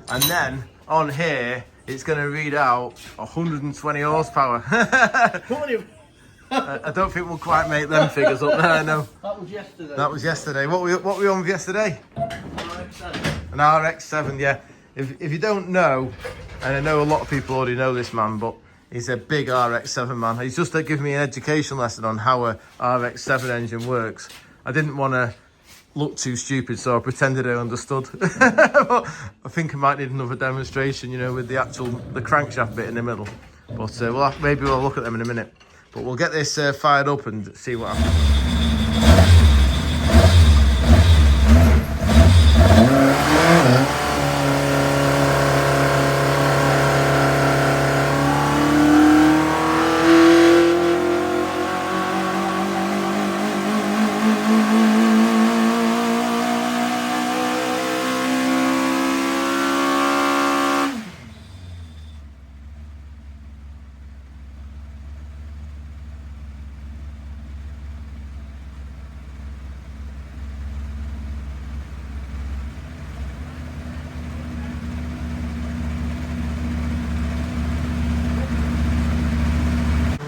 A: And then on here, it's going to read out 120 horsepower. I don't think we'll quite make them figures up there, no.
B: That was yesterday.
A: That was yesterday. What were we on with yesterday?
B: RX-7.
A: An RX-7, yeah. If you don't know, and I know a lot of people already know this man, but he's a big RX-7 man. He's just giving me an education lesson on how a RX-7 engine works. I didn't want to look too stupid, so I pretended I understood. But I think I might need another demonstration, you know, with the crankshaft bit in the middle. But maybe we'll look at them in a minute. But we'll get this fired up and see what happens.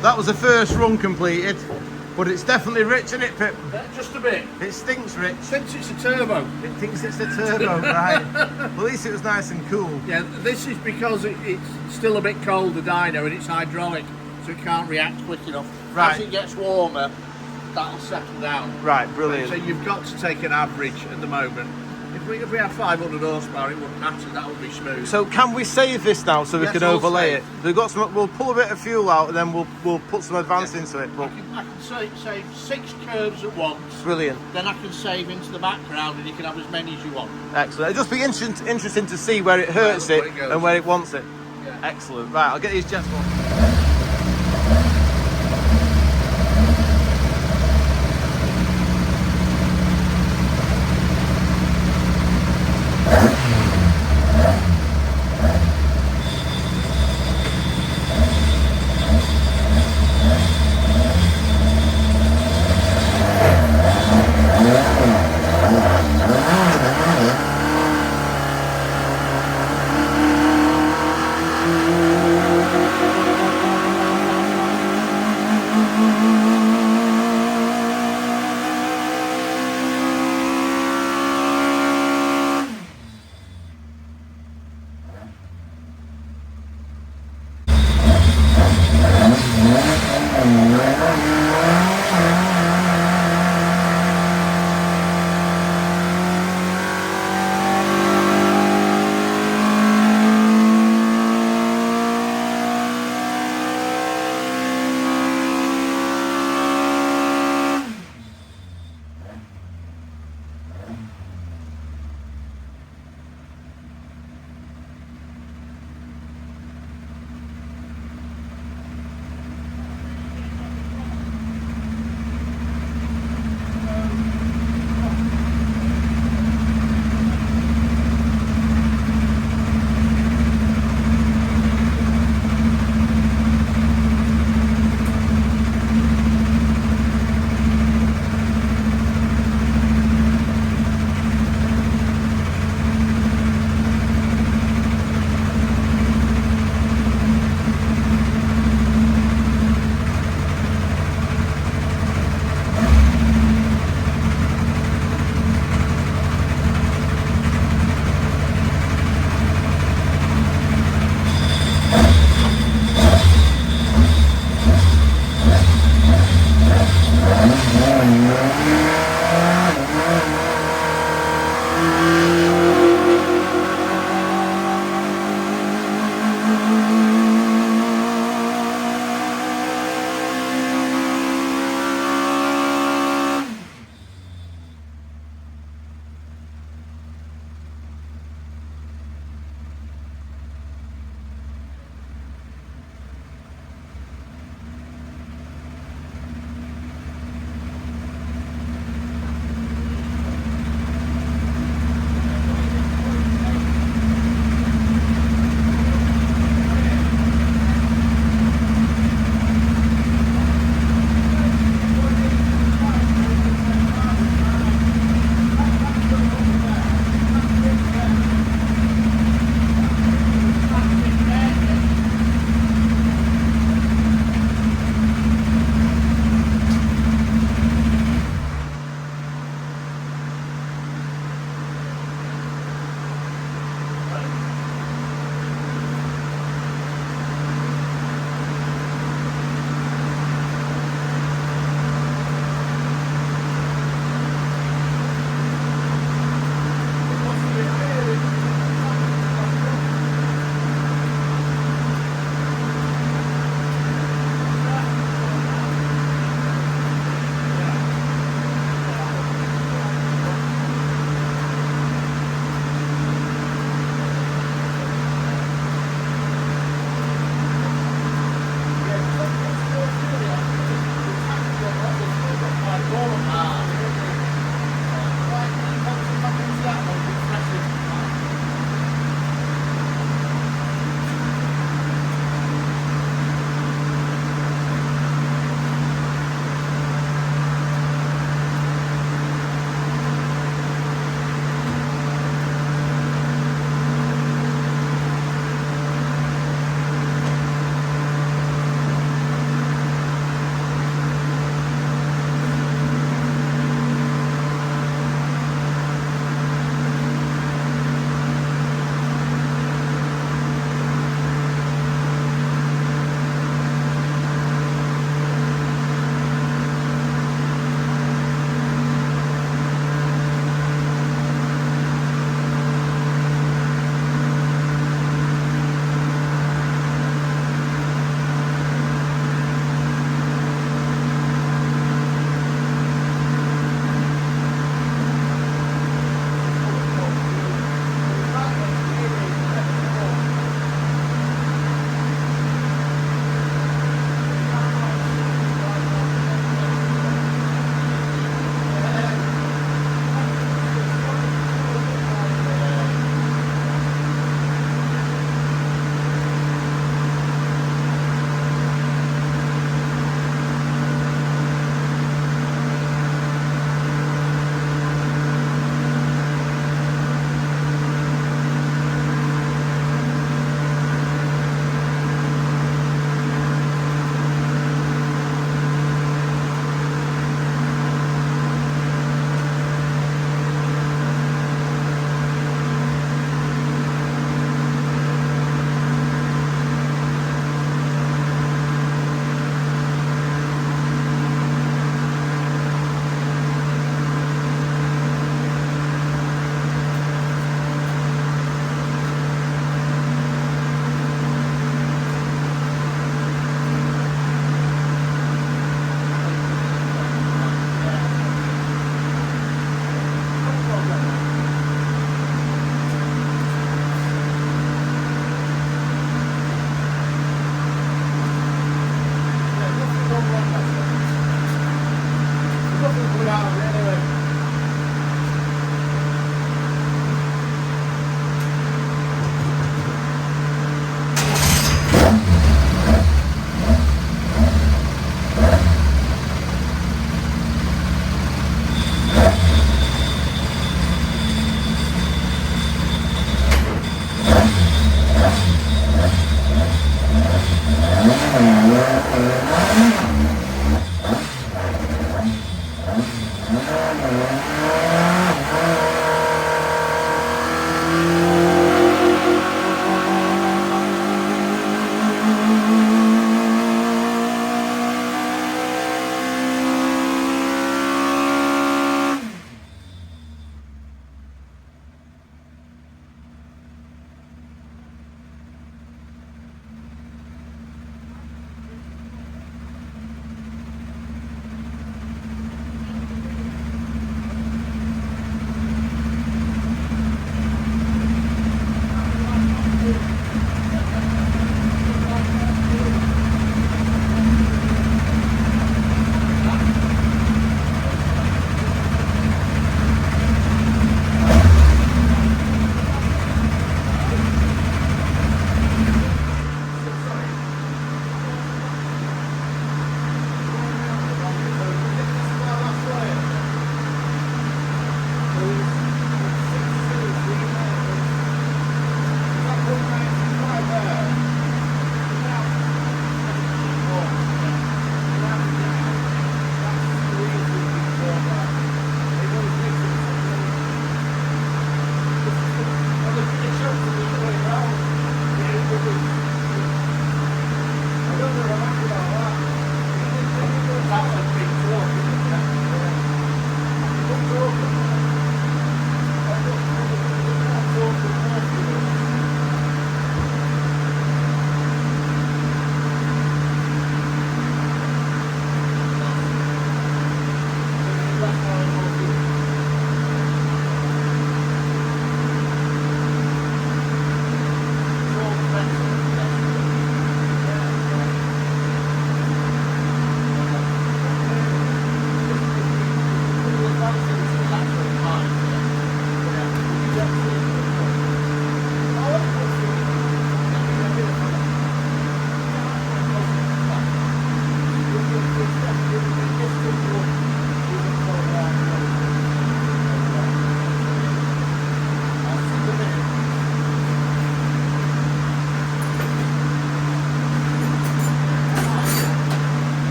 A: That was the first run completed, but it's definitely rich, isn't it, Pip?
B: Just a bit.
A: It stinks rich.
B: Thinks it's a turbo.
A: It thinks it's a turbo, right? Well, at least it was nice and cool.
B: Yeah, this is because it's still a bit cold, the dyno, and it's hydraulic, so it can't react quick enough.
A: Right.
B: As it gets warmer, that'll settle down.
A: Right, brilliant.
B: So you've got to take an average at the moment. If we had 500 horsepower, it wouldn't matter. That would be smooth.
A: So can we save this now so we can overlay it? We've got some. We'll pull a bit of fuel out and then we'll put some advance into it. But
B: I can save 6 curves at once.
A: Brilliant.
B: Then I can save into the background, and you can have as many as you want.
A: Excellent. It'll just be interesting to see where it hurts it and where it wants it. Yeah. Excellent. Right, I'll get these jets on.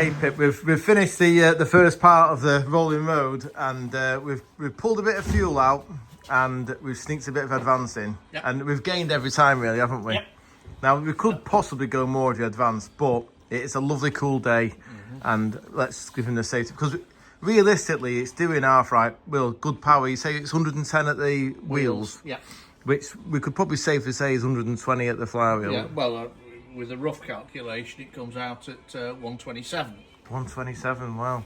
A: Okay, Pip, we've finished the first part of the rolling road, and we've pulled a bit of fuel out, and we've sneaked a bit of advance in, and we've gained every time, really, haven't we?
C: Yep.
A: Now we could possibly go more if you advance, but it's a lovely cool day, and let's give him the safety, because realistically it's doing half right. Well, good power. You say it's 110 at the wheels.
C: Yeah.
A: Which we could probably safely say is 120 at the flywheel.
C: Yeah. Well, with a rough calculation, it comes out at 127.
A: 127. Wow.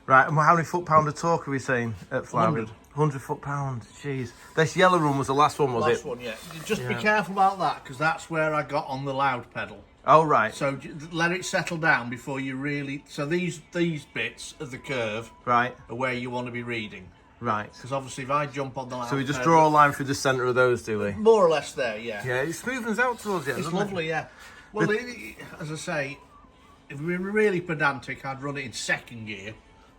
A: Right. And how many foot-pound of torque are we saying at flywheel? 100 foot-pound. Jeez. This yellow one was the last one, was it?
C: Last one, yeah. Just be careful about that, because that's where I got on the loud pedal.
A: Oh, right.
C: So let it settle down before you really... So these bits of the curve are where you want to be reading.
A: Right.
C: Because obviously if I jump on the loud
A: So we just
C: pedal,
A: draw a line through the centre of those, do we?
C: more or less there, yeah.
A: Yeah, it smoothens out towards the end,
C: It's
A: doesn't
C: lovely, yeah. Well, as I say, if we were really pedantic, I'd run it in second gear,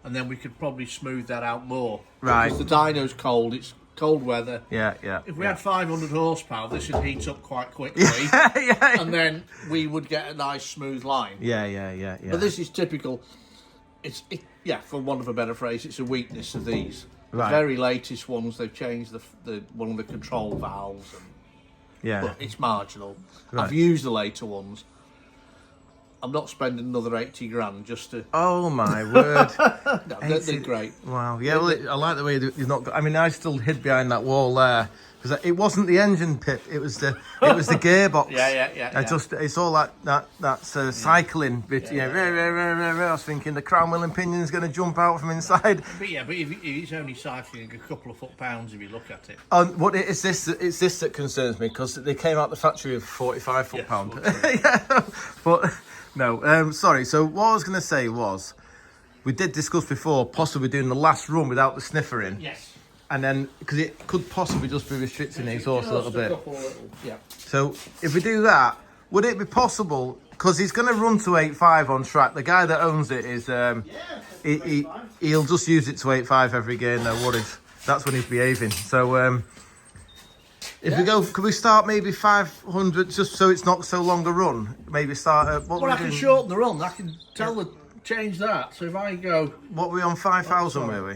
C: and then we could probably smooth that out more.
A: Right.
C: Because the dyno's cold, it's cold weather.
A: Yeah.
C: If we had 500 horsepower, this would heat up quite quickly. And then we would get a nice smooth line.
A: Yeah.
C: But this is typical. For want of a better phrase, it's a weakness of these. The very latest ones, they've changed the one of the control valves. But it's marginal. I've used the later ones. I'm not spending another 80 grand just to...
A: Oh, my word.
C: No, they're great.
A: Wow. Yeah, well, I like the way you've not got... I mean, I still hid behind that wall there. Because it wasn't the engine, Pip. It was the gearbox. It's all that cycling bit. Yeah. I was thinking the crown wheel and pinion's going to jump out from inside.
C: But if it's only cycling a couple of foot-pounds if you look at it.
A: What it's this that concerns me, because they came out the factory with 45 foot-pound. But no, sorry. So what I was going to say was, we did discuss before possibly doing the last run without the sniffer in.
C: Yes.
A: And then, because it could possibly just be restricting the exhaust a little bit. So, if we do that, would it be possible, because he's going to run to 8.5 on track, the guy that owns it is, he'll just use it to 8.5 every gear, no worries. That's when he's behaving. So, if we go, could we start maybe 500, just so it's not so long a run? Maybe start at,
C: I can shorten the run, I can change that. So if I go...
A: What were we on, 5,000 were we?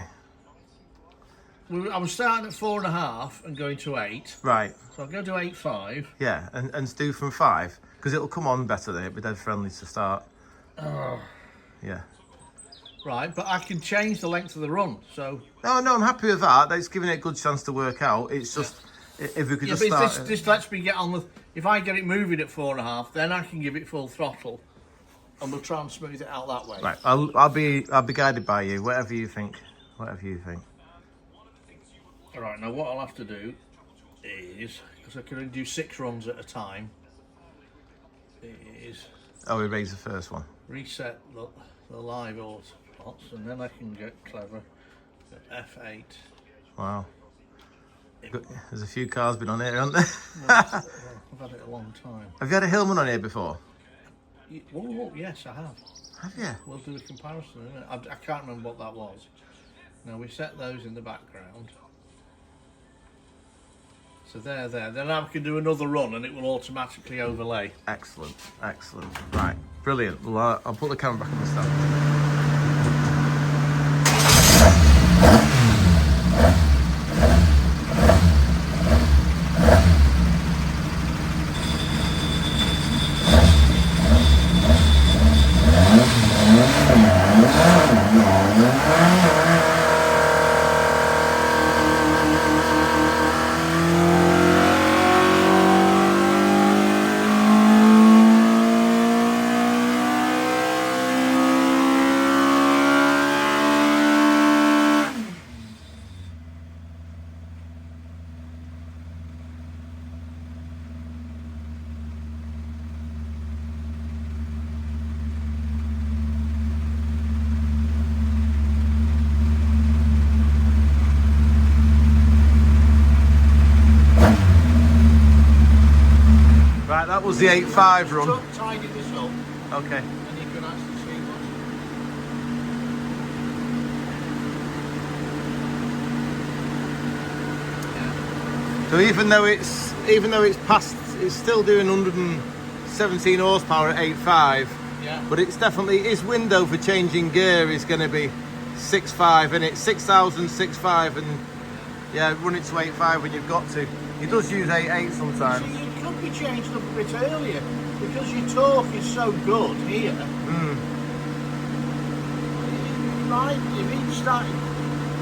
C: I was starting at 4.5 and going to 8.
A: Right.
C: So I'll go to 8.5.
A: Yeah, and do from 5, because it'll come on better then. It'll be dead friendly to start.
C: Oh.
A: Yeah.
C: Right, but I can change the length of the run, so...
A: No, I'm happy with that. That's giving it a good chance to work out. It's just, if we could just start...
C: This lets me get on with... If I get it moving at 4.5, then I can give it full throttle, and we'll try and smooth it out that way.
A: Right, I'll be guided by you, whatever you think.
C: Alright, now what I'll have to do is, because I can only do 6 runs at a time, is...
A: Oh, we raise the first one.
C: Reset the live autopots, and then I can get clever at F8.
A: Wow. There's a few cars been on here, haven't there?
C: I've had it a long time.
A: Have you had a Hillman on here before?
C: Oh, yes, I have.
A: Have you?
C: We'll do a comparison in a minute. I can't remember what that was. Now, we set those in the background. So there. Then I can do another run and it will automatically overlay.
A: Excellent. Right, brilliant. Well, I'll put the camera back on the stand. Right, that was the 8.5 run.
C: Tidy this up.
A: Okay.
C: And you can actually see what's...
A: So even though it's past, it's still doing 117 horsepower at 8.5.
C: Yeah.
A: But it's definitely, his window for changing gear is going to be 6.5, and it's 6,000, 6.5, and yeah, run it to 8.5 when you've got to. He does use 8.8 sometimes.
C: See, it could be changed up a bit earlier because your torque is so good here. Right, if he started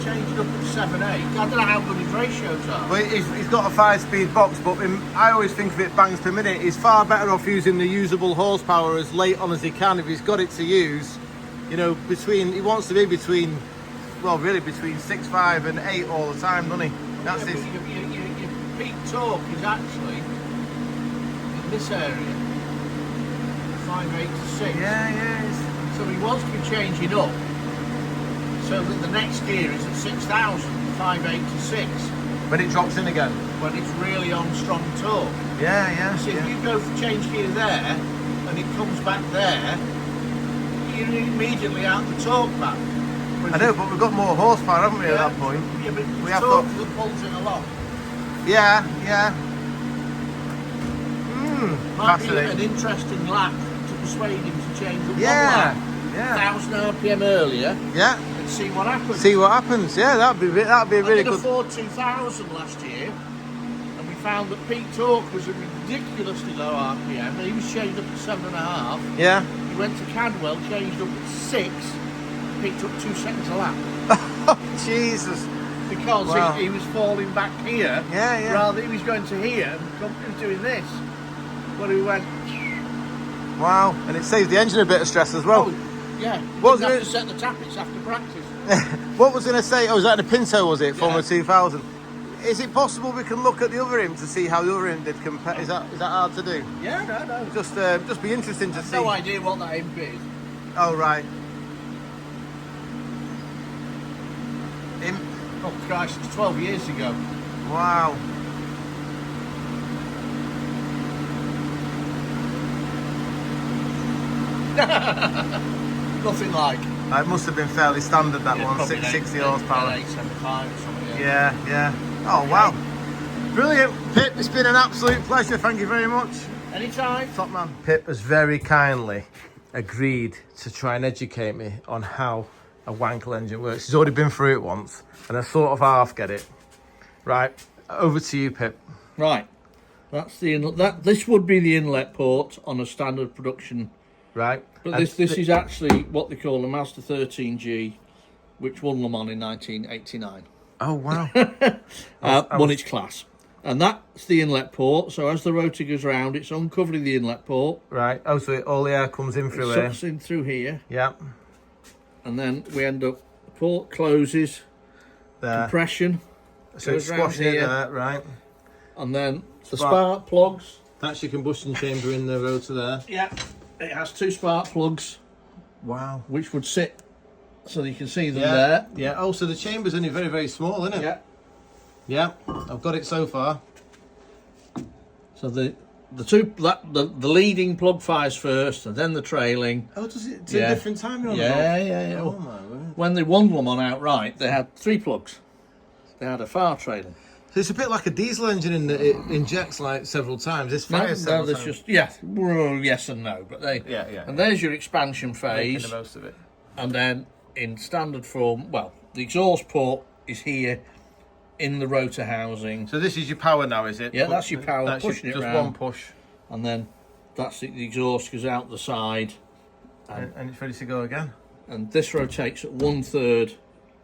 C: changing up at 7.8, I don't know how good his ratios are.
A: Well, he's got a 5-speed box, but I always think of it bangs per minute. He's far better off using the usable horsepower as late on as he can if he's got it to use. You know, he wants to be between, well, really between 6.5 and 8 all the time, doesn't he? That's his.
C: Your peak torque is actually in this area, 5.8 to 6.
A: Yeah.
C: So he wants to be changing up so that the next gear is at 6,000, 5.8 to 6.
A: When it drops in again.
C: When it's really on strong torque.
A: Yeah.
C: So if you go for change gear there and it comes back there, you're immediately out the torque back.
A: I know, but we've got more horsepower, haven't we, at that point?
C: Yeah, but
A: we
C: the
A: have
C: torque
A: got...
C: that pulls it along.
A: Yeah.
C: Might be an interesting lap to persuade him to change up one lap. 1,000 RPM earlier.
A: Yeah.
C: And see what happens.
A: Yeah, that'd be really good.
C: I did a Ford 2000 last year, and we found that peak torque was a ridiculously low RPM. He was changed up at 7.5.
A: Yeah.
C: He went to Cadwell, changed up at 6, picked up 2 seconds a lap.
A: Oh, Jesus.
C: Because he was falling back here.
A: Yeah.
C: Rather, he was going to here, and the company was doing this. But he went...
A: Wow. And it saves the engine a bit of stress as well.
C: Oh, yeah.
A: What was
C: Didn't have
A: it?
C: to set the tappets after practice.
A: What was I going to say? Oh, was that in a Pinto, was it?
C: Yeah.
A: Formula 2000. Is it possible we can look at the other imp to see how the other imp did compare? Is that hard to do?
C: Yeah, no.
A: Just be interesting to see.
C: No idea what that imp is.
A: Oh, right. Imp.
C: Oh Christ, it's 12 years ago.
A: Wow.
C: Nothing like.
A: It must have been fairly standard, that one, 60 horsepower.
C: 875 or something.
A: Yeah. Oh, wow. Brilliant. Pip, it's been an absolute pleasure. Thank you very much.
C: Anytime.
A: Top man. Pip has very kindly agreed to try and educate me on how a Wankel engine works. He's already been through it once, and I sort of half get it. Right, over to you, Pip.
C: Right. That's this would be the inlet port on a standard production.
A: Right.
C: But this is actually what they call a Mazda 13G, which won Le Mans in 1989.
A: Oh, wow.
C: Won its class. And that's the inlet port. So as the rotor goes round, it's uncovering the inlet port.
A: Right. Oh, so all the air comes in through here.
C: It sucks in through here.
A: Yeah.
C: And then we end up, the port closes,
A: there.
C: Compression.
A: So it's squashing it there, right.
C: And then the spark plugs.
A: That's your combustion chamber in the rotor there.
C: Yeah. It has 2 spark plugs.
A: Wow.
C: Which would sit so that you can see them there.
A: Yeah. Oh, so the chamber's only very, very small, isn't it?
C: Yeah.
A: Yeah. I've got it so far.
C: So the leading plug fires first, and then the trailing.
A: Oh, does it? It's a different timing on the
C: Yeah.
A: Oh my word.
C: When they won Le Mans outright, they had 3 plugs. They had a far trailing.
A: So it's a bit like a diesel engine in that it injects like several times. This fires several times.
C: Just well, yes and no, but they And there's your expansion phase.
A: Making the most of it.
C: And then in standard form, well, the exhaust port is here in the rotor housing.
A: So this is your power now, is it?
C: Yeah, that's your power.
A: That's
C: pushing it
A: just
C: round.
A: one push.
C: And then that's it, the exhaust goes out the side.
A: And it's ready to go again.
C: And this rotates at 1/3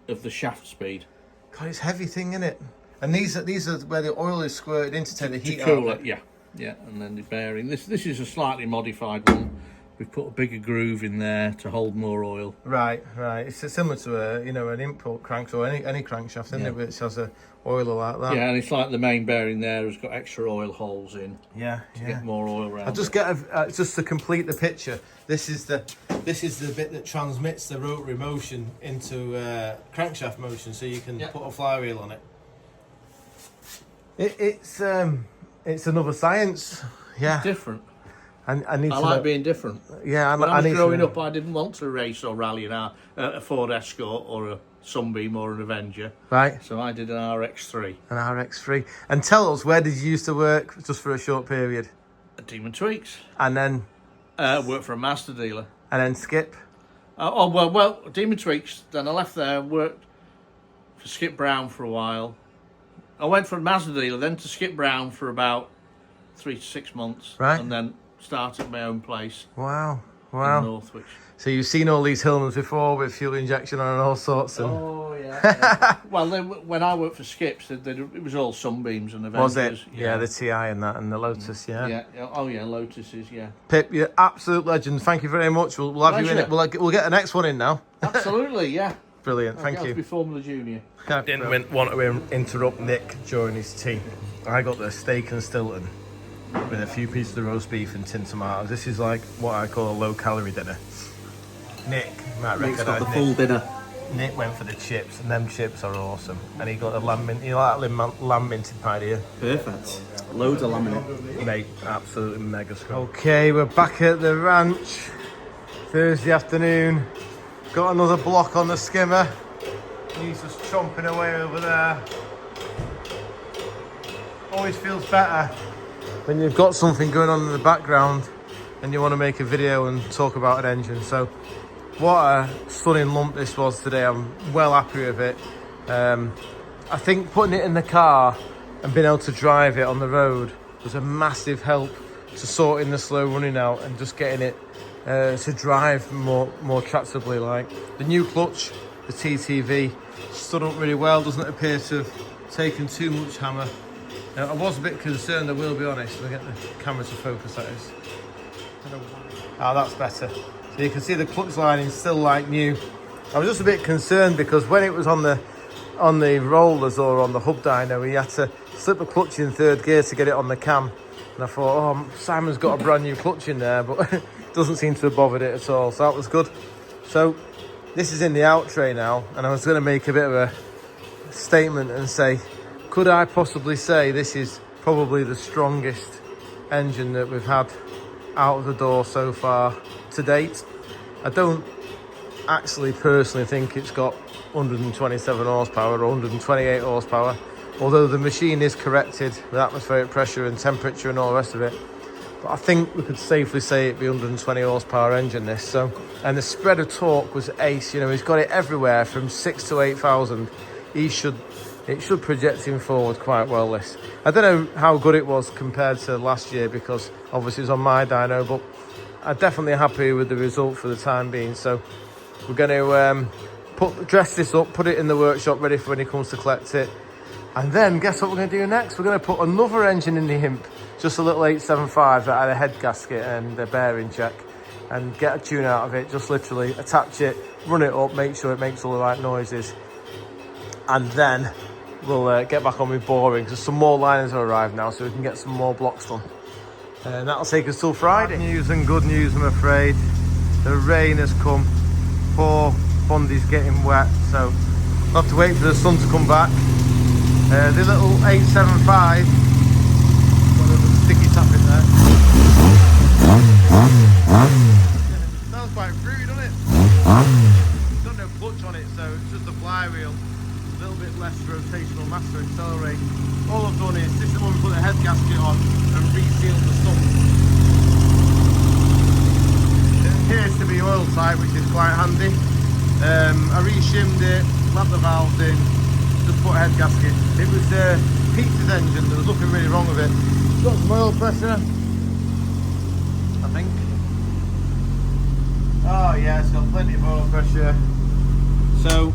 C: of the shaft speed.
A: God, it's a heavy thing, isn't it? And these are where the oil is squirted in to take the heat
C: cool
A: out.
C: it, yeah. And then the bearing. This is a slightly modified one. We've put a bigger groove in there to hold more oil.
A: Right. It's similar to an input crank or any crankshaft, isn't it? Which has a oiler like that.
C: Yeah, and it's like the main bearing there has got extra oil holes in.
A: Yeah.
C: To get more oil around.
A: I'll just get just to complete the picture. This is the bit that transmits the rotary motion into crankshaft motion, so you can put a flywheel on it. It's another science. Yeah.
C: It's different.
A: I
C: like being different.
A: Yeah,
C: when I was growing up, I didn't want to race or rally a Ford Escort or a Sunbeam or an Avenger.
A: Right.
C: So I did an RX-3.
A: An RX-3. And tell us, where did you used to work just for a short period?
C: At Demon Tweaks.
A: And then
C: Worked for a Mazda dealer.
A: And then Skip?
C: Well, Demon Tweaks. Then I left there and worked for Skip Brown for a while. I went from a Mazda dealer, then to Skip Brown for about 3 to 6 months.
A: Right.
C: And then started my own place.
A: Wow.
C: In Northwich.
A: So you've seen all these Hillmans before with fuel injection on and all sorts. And...
C: Oh, yeah. Well, when I worked for Skips, it was all Sunbeams and Avengers.
A: Was it? Yeah, the TI and that, and the Lotus, yeah.
C: Oh, yeah, Lotuses, yeah.
A: Pip, you're absolute legend. Thank you very much. We'll have you in it. We'll get the next one in now.
C: Absolutely, yeah.
A: Brilliant, thank you.
C: Be Formula Junior.
A: I didn't want to interrupt Nick during his tea. I got the steak and Stilton with a few pieces of roast beef and tin tomatoes. This is like what I call a low-calorie dinner. Nick, you might recognise Nick.
D: Full dinner.
A: Nick went for the chips, and them chips are awesome. And he got a lamb mint. You like lamb minted pie, do you?
D: Perfect. Loads of lamb in it.
A: Mate, absolutely mega strong. Okay, we're back at the ranch. Thursday afternoon. Got another block on the skimmer. He's just chomping away over there. Always feels better when you've got something going on in the background and you want to make a video and talk about an engine. So what a stunning lump this was today. I'm well happy with it. I think putting it in the car and being able to drive it on the road was a massive help to sorting the slow running out and just getting it to drive more tractably. Like the new clutch, the TTV, stood up really well. Doesn't appear to have taken too much hammer. I was a bit concerned, I will be honest. I'll get the camera to focus, that is. Oh, that's better. So you can see the clutch lining still like new. I was just a bit concerned because when it was on the rollers or on the hub dyno, we had to slip the clutch in third gear to get it on the cam. And I thought, oh, Simon's got a brand new clutch in there, but it doesn't seem to have bothered it at all. So that was good. So this is in the out tray now, and I was going to make a bit of a statement and say, could I possibly say this is probably the strongest engine that we've had out of the door so far to date? I don't actually personally think it's got 127 horsepower or 128 horsepower, although the machine is corrected with atmospheric pressure and temperature and all the rest of it. But I think we could safely say it'd be 120 horsepower engine this. So, and the spread of torque was ace. You know, he's got it everywhere from 6 to 8,000. It should project him forward quite well, this. I don't know how good it was compared to last year because obviously it's on my dyno, but I'm definitely happy with the result for the time being. So we're going to dress this up, put it in the workshop ready for when he comes to collect it. And then guess what we're going to do next? We're going to put another engine in the Himp, just a little 875 that had a head gasket and a bearing check, and get a tune out of it, just literally attach it, run it up, make sure it makes all the right noises. And then we'll get back on with boring because some more liners have arrived now, so we can get some more blocks done. And that'll take us till Friday. Bad news and good news, I'm afraid. The rain has come. Poor Bundy's getting wet, so we'll have to wait for the sun to come back. The little 875, got a little sticky tap in there. It smells quite fruity, doesn't it? It's got no clutch on it, so it's just the flywheel. A little bit less rotational mass to accelerate. All I've done is, this is when we put the head gasket on and resealed the sump. It appears to be oil tight, which is quite handy. I re-shimmed it, lapped the valves in, just put a head gasket. It was Peter's engine, there was nothing really wrong with it. It's got some oil pressure, I think. Oh yeah, it's got plenty of oil pressure. So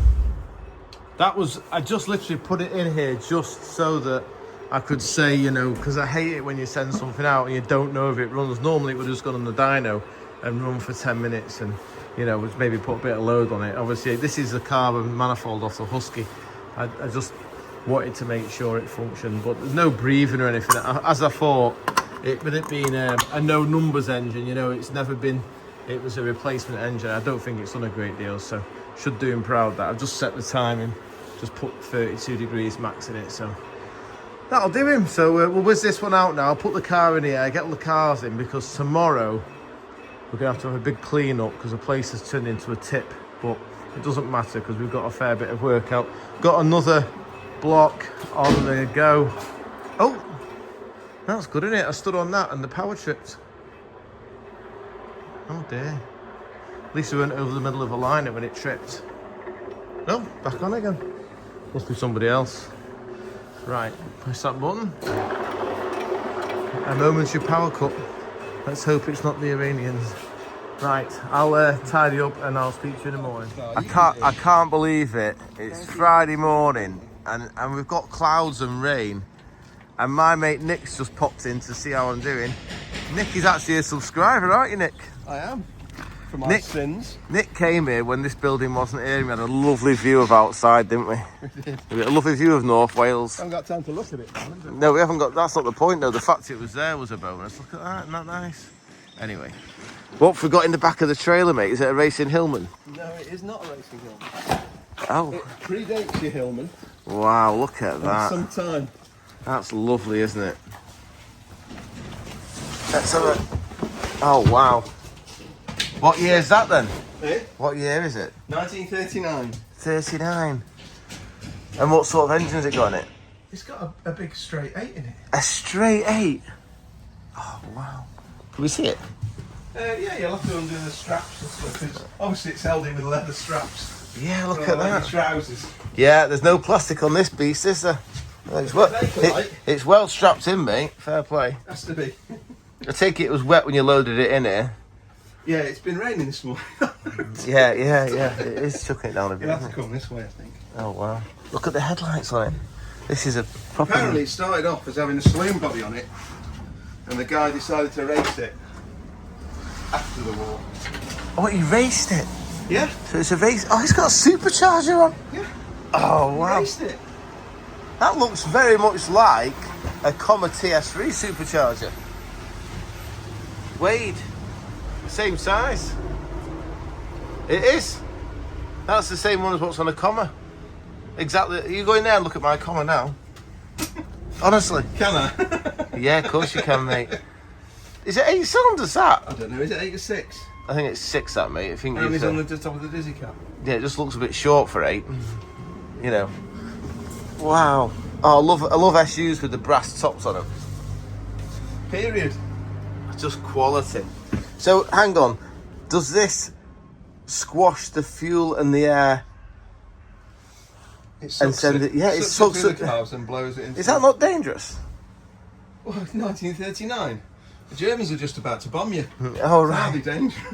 A: that was, I just literally put it in here just so that I could say, you know, because I hate it when you send something out and you don't know if it runs. Normally it would have just gone on the dyno and run for 10 minutes and, you know, maybe put a bit of load on it. Obviously this is the carbon manifold off the Husky. I just wanted to make sure it functioned, but there's no breathing or anything. As I thought, with it being a no numbers engine, you know, it's never been, it was a replacement engine. I don't think it's done a great deal, so should do him proud that I've just set the timing, just put 32 degrees max in it, so that'll do him. So we'll whiz this one out now. I'll put the car in here, get all the cars in, because tomorrow we're gonna have to have a big clean up because the place has turned into a tip, but it doesn't matter because we've got a fair bit of work out. Got another block on the go. Oh, that's good, isn't it? I stood on that and the power tripped. Oh dear. At least we went over the middle of a liner when it tripped. No, back on again. Must be somebody else. Right, press that button. A momentary power cut. Let's hope it's not the Iranians. Right, I'll tidy up and I'll speak to you in the morning. I can't believe it. It's Friday morning and we've got clouds and rain. And my mate Nick's just popped in to see how I'm doing. Nick is actually a subscriber, aren't you, Nick?
D: I am. For my sins.
A: Nick came here when this building wasn't here. We had a lovely view of outside, didn't we? We did. We had a lovely view of North Wales.
D: I haven't got time to look at it, man.
A: No, we haven't got. That's not the point, though. The fact it was there was a bonus. Look at that, isn't that nice? Anyway, what have we got in the back of the trailer, mate? Is it a Racing Hillman?
D: No, it is not a Racing Hillman.
A: Oh.
D: It predates your Hillman.
A: Wow, look at that.
D: Some time.
A: That's lovely, isn't it? Let's have a... Oh, wow. What year is that then?
D: Eh?
A: What year is it?
D: 1939.
A: 39. And what sort of engine has it got in it?
D: It's got a big straight 8 in it.
A: A straight 8? Oh, wow. Can we see it?
D: Yeah, you'll have to undo the straps and stuff. Obviously, it's held in with leather straps.
A: Yeah, look at that.
D: Trousers.
A: Yeah, there's no plastic on this beast, is there? It's well strapped in, mate. Fair play.
D: Has to be.
A: I take it was wet when you loaded it in here.
D: Yeah, it's been raining this morning.
A: Yeah. It is chucking it down a bit.
D: You'll have to come this way, I think.
A: Oh, wow. Look at the headlights on it. This is a proper...
D: Apparently, it started off as having a saloon body on it, and the guy decided to race it after the war.
A: Oh, he raced it?
D: Yeah.
A: So it's a race... Oh, he's got a supercharger on?
D: Yeah.
A: Oh, wow.
D: He raced it.
A: That looks very much like a Comma TS3 supercharger. Wade. Same size. It is. That's the same one as what's on a Comma. Exactly. You go in there and look at my Comma now. Honestly.
D: Can I?
A: Yeah, of course you can, mate. Is it 8 cylinders, that?
D: I don't know. Is it 8 or 6?
A: I think it's 6, that, mate. I think
D: And
A: it's
D: he's on the top of the dizzy cap.
A: yeah, it just looks a bit short for 8. You know. Wow. Oh, I love SUs with the brass tops on them.
D: Period.
A: Just quality. So, hang on. Does this squash the fuel and the air and send it? Yeah, it sucks
D: it through the cars and blows it into...
A: Is that not dangerous?
D: Well, 1939. The Germans are just about to bomb you.
A: Oh,
D: It's
A: right.
D: hardly dangerous.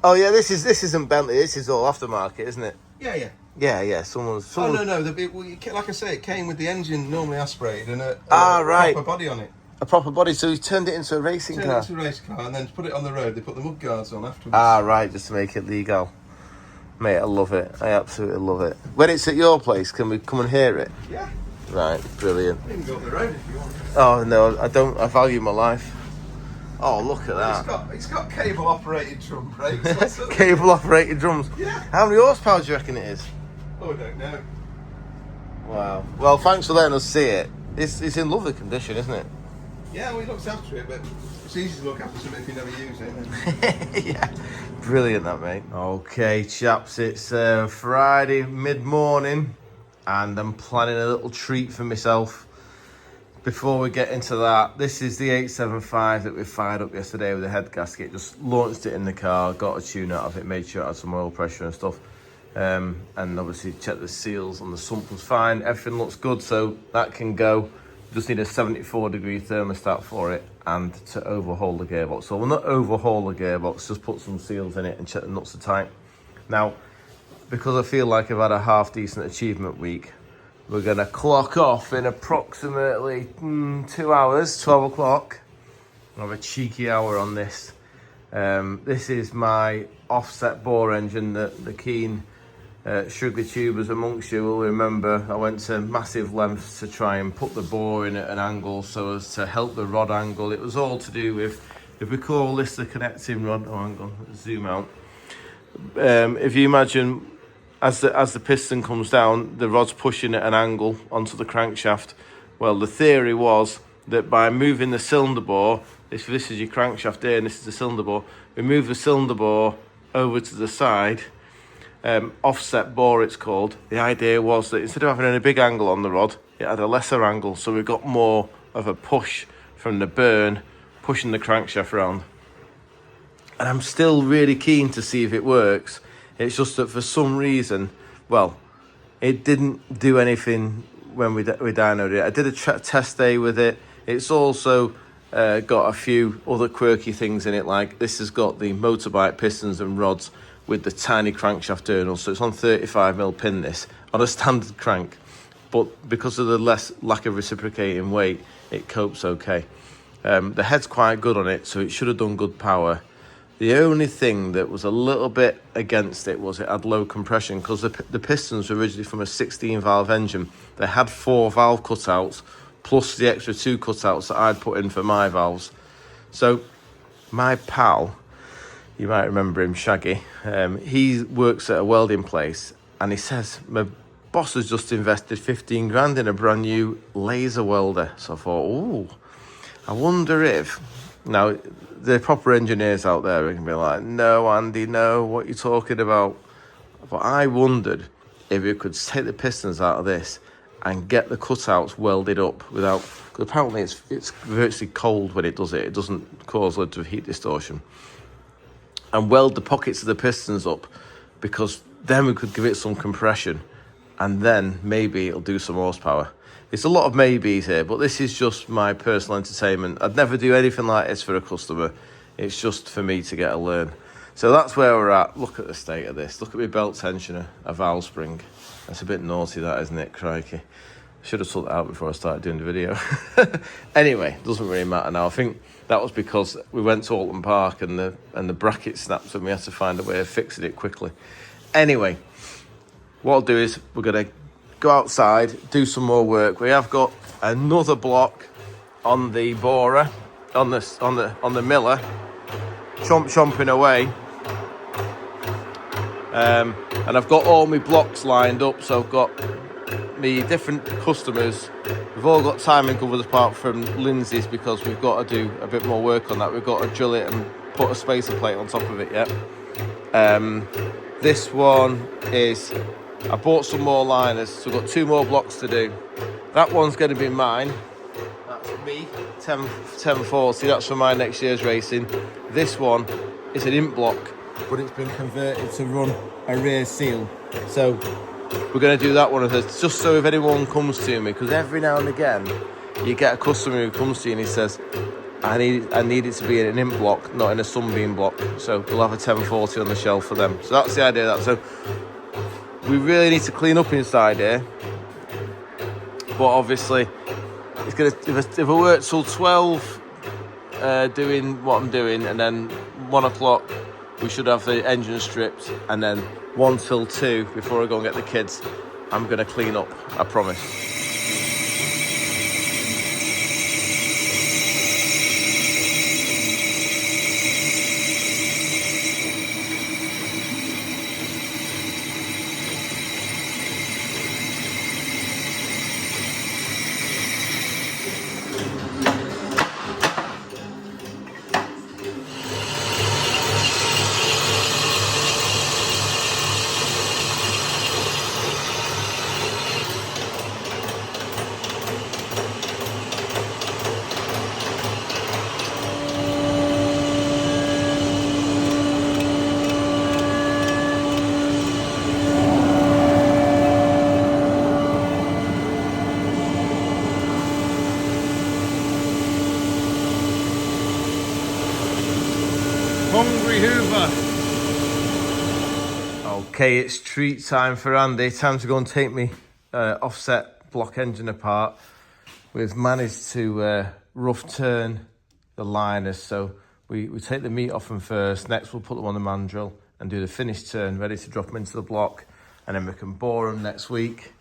A: Oh, yeah, this isn't Bentley. This is all aftermarket, isn't it?
D: Yeah.
A: Yeah. Someone.
D: Oh, no. Like I say, it came with the engine normally aspirated and a
A: right.
D: proper body on it.
A: A proper body, so he turned it into a racing
D: Turned
A: car.
D: it into a race car and then to put it on the road, they put the mud guards on afterwards.
A: Right, just to make it legal. Mate, I love it. I absolutely love it. When it's at your place, can we come and hear it?
D: Yeah.
A: Right, brilliant.
D: You can go up the road if you want.
A: Oh, no, I don't. I value my life. Oh, look at that.
D: It's got cable-operated drum brakes.
A: Cable-operated drums.
D: Yeah.
A: How many horsepower do you reckon it is?
D: Oh, I don't know.
A: Wow. Well, thanks for letting us see it. It's in lovely condition, isn't it?
D: Yeah, we looked after it, but it's easy to look after something if you never use it.
A: Yeah. Brilliant, that, mate. Okay, chaps, it's Friday mid-morning, and I'm planning a little treat for myself. Before we get into that, this is the 875 that we fired up yesterday with the head gasket. Just launched it in the car, got a tune out of it, made sure it had some oil pressure and stuff. And obviously checked the seals on the sump was fine. Everything looks good, so that can go. Just need a 74-degree thermostat for it and to overhaul the gearbox. So we'll not overhaul the gearbox, just put some seals in it and check the nuts are tight. Now, because I feel like I've had a half-decent achievement week, we're going to clock off in approximately 2 hours, 12 o'clock. I'll have a cheeky hour on this. This is my offset bore engine, the keen Shrigleytubers amongst you will remember I went to massive lengths to try and put the bore in at an angle so as to help the rod angle. It was all to do with, if we call this the connecting rod, hang on, zoom out. If you imagine as the piston comes down, the rod's pushing at an angle onto the crankshaft. Well, the theory was that by moving the cylinder bore, this is your crankshaft here and this is the cylinder bore, we move the cylinder bore over to the side, offset bore it's called. The idea was that instead of having a big angle on the rod, it had a lesser angle, so we got more of a push from the burn pushing the crankshaft round. and I'm still really keen to see if it works. It's just that for some reason, well, it didn't do anything when we dynoed it. I did a test day with it. It's also got a few other quirky things in it, like this has got the motorbike pistons and rods with the tiny crankshaft journals, so it's on 35mm pin, this on a standard crank, but because of the lack of reciprocating weight, it copes okay. The head's quite good on it, so it should have done good power. The only thing that was a little bit against it was it had low compression, because the pistons were originally from a 16 valve engine. They had 4 valve cutouts plus the extra 2 cutouts that I'd put in for my valves. So my pal, you might remember him, Shaggy, he works at a welding place, and he says, my boss has just invested 15 grand in a brand new laser welder. So I thought, oh, I wonder if... Now, the proper engineers out there are going to be like, no, Andy, no, what are you talking about? But I wondered if you could take the pistons out of this and get the cutouts welded up without... Because apparently it's virtually cold when it does it. It doesn't cause loads of heat distortion. And weld the pockets of the pistons up, because then we could give it some compression, and then maybe it'll do some horsepower. It's a lot of maybes here, but this is just my personal entertainment. I'd never do anything like this for a customer. It's just for me to get a learn. So that's where we're at. Look at the state of this. Look at my belt tensioner, a valve spring. That's a bit naughty, that, isn't it? Crikey. Should have sorted that out before I started doing the video. Anyway, doesn't really matter now. I think that was because we went to Oulton Park and the bracket snapped, and we had to find a way of fixing it quickly. Anyway, what I'll do is we're going to go outside, do some more work. We have got another block on the borer, on the miller, chomping away. And I've got all my blocks lined up, so I've got me different customers. We've all got timing covers apart from Lindsay's, because we've got to do a bit more work on that. We've got to drill it and put a spacer plate on top of it yet. This one is, I bought some more liners, so I've got 2 more blocks to do. That one's going to be mine. That's me, 1040, that's for my next year's racing. This one is an imp block, but it's been converted to run a rear seal. So we're going to do that one of us, just so if anyone comes to me, because every now and again you get a customer who comes to you and he says, I need it to be in an imp block, not in a sunbeam block. So we'll have a 1040 on the shelf for them. So that's the idea of that. So we really need to clean up inside here, but obviously it's gonna, if I work till 12 doing what I'm doing, and then 1 o'clock we should have the engine stripped, and then 1 till 2 before I go and get the kids, I'm going to clean up, I promise.
C: Hungry Hoover.
A: Okay, it's treat time for Andy. Time to go and take me offset block engine apart. We've managed to rough turn the liners, so we take the meat off them first. Next we'll put them on the mandrel and do the finish turn, ready to drop them into the block, and then we can bore them next week.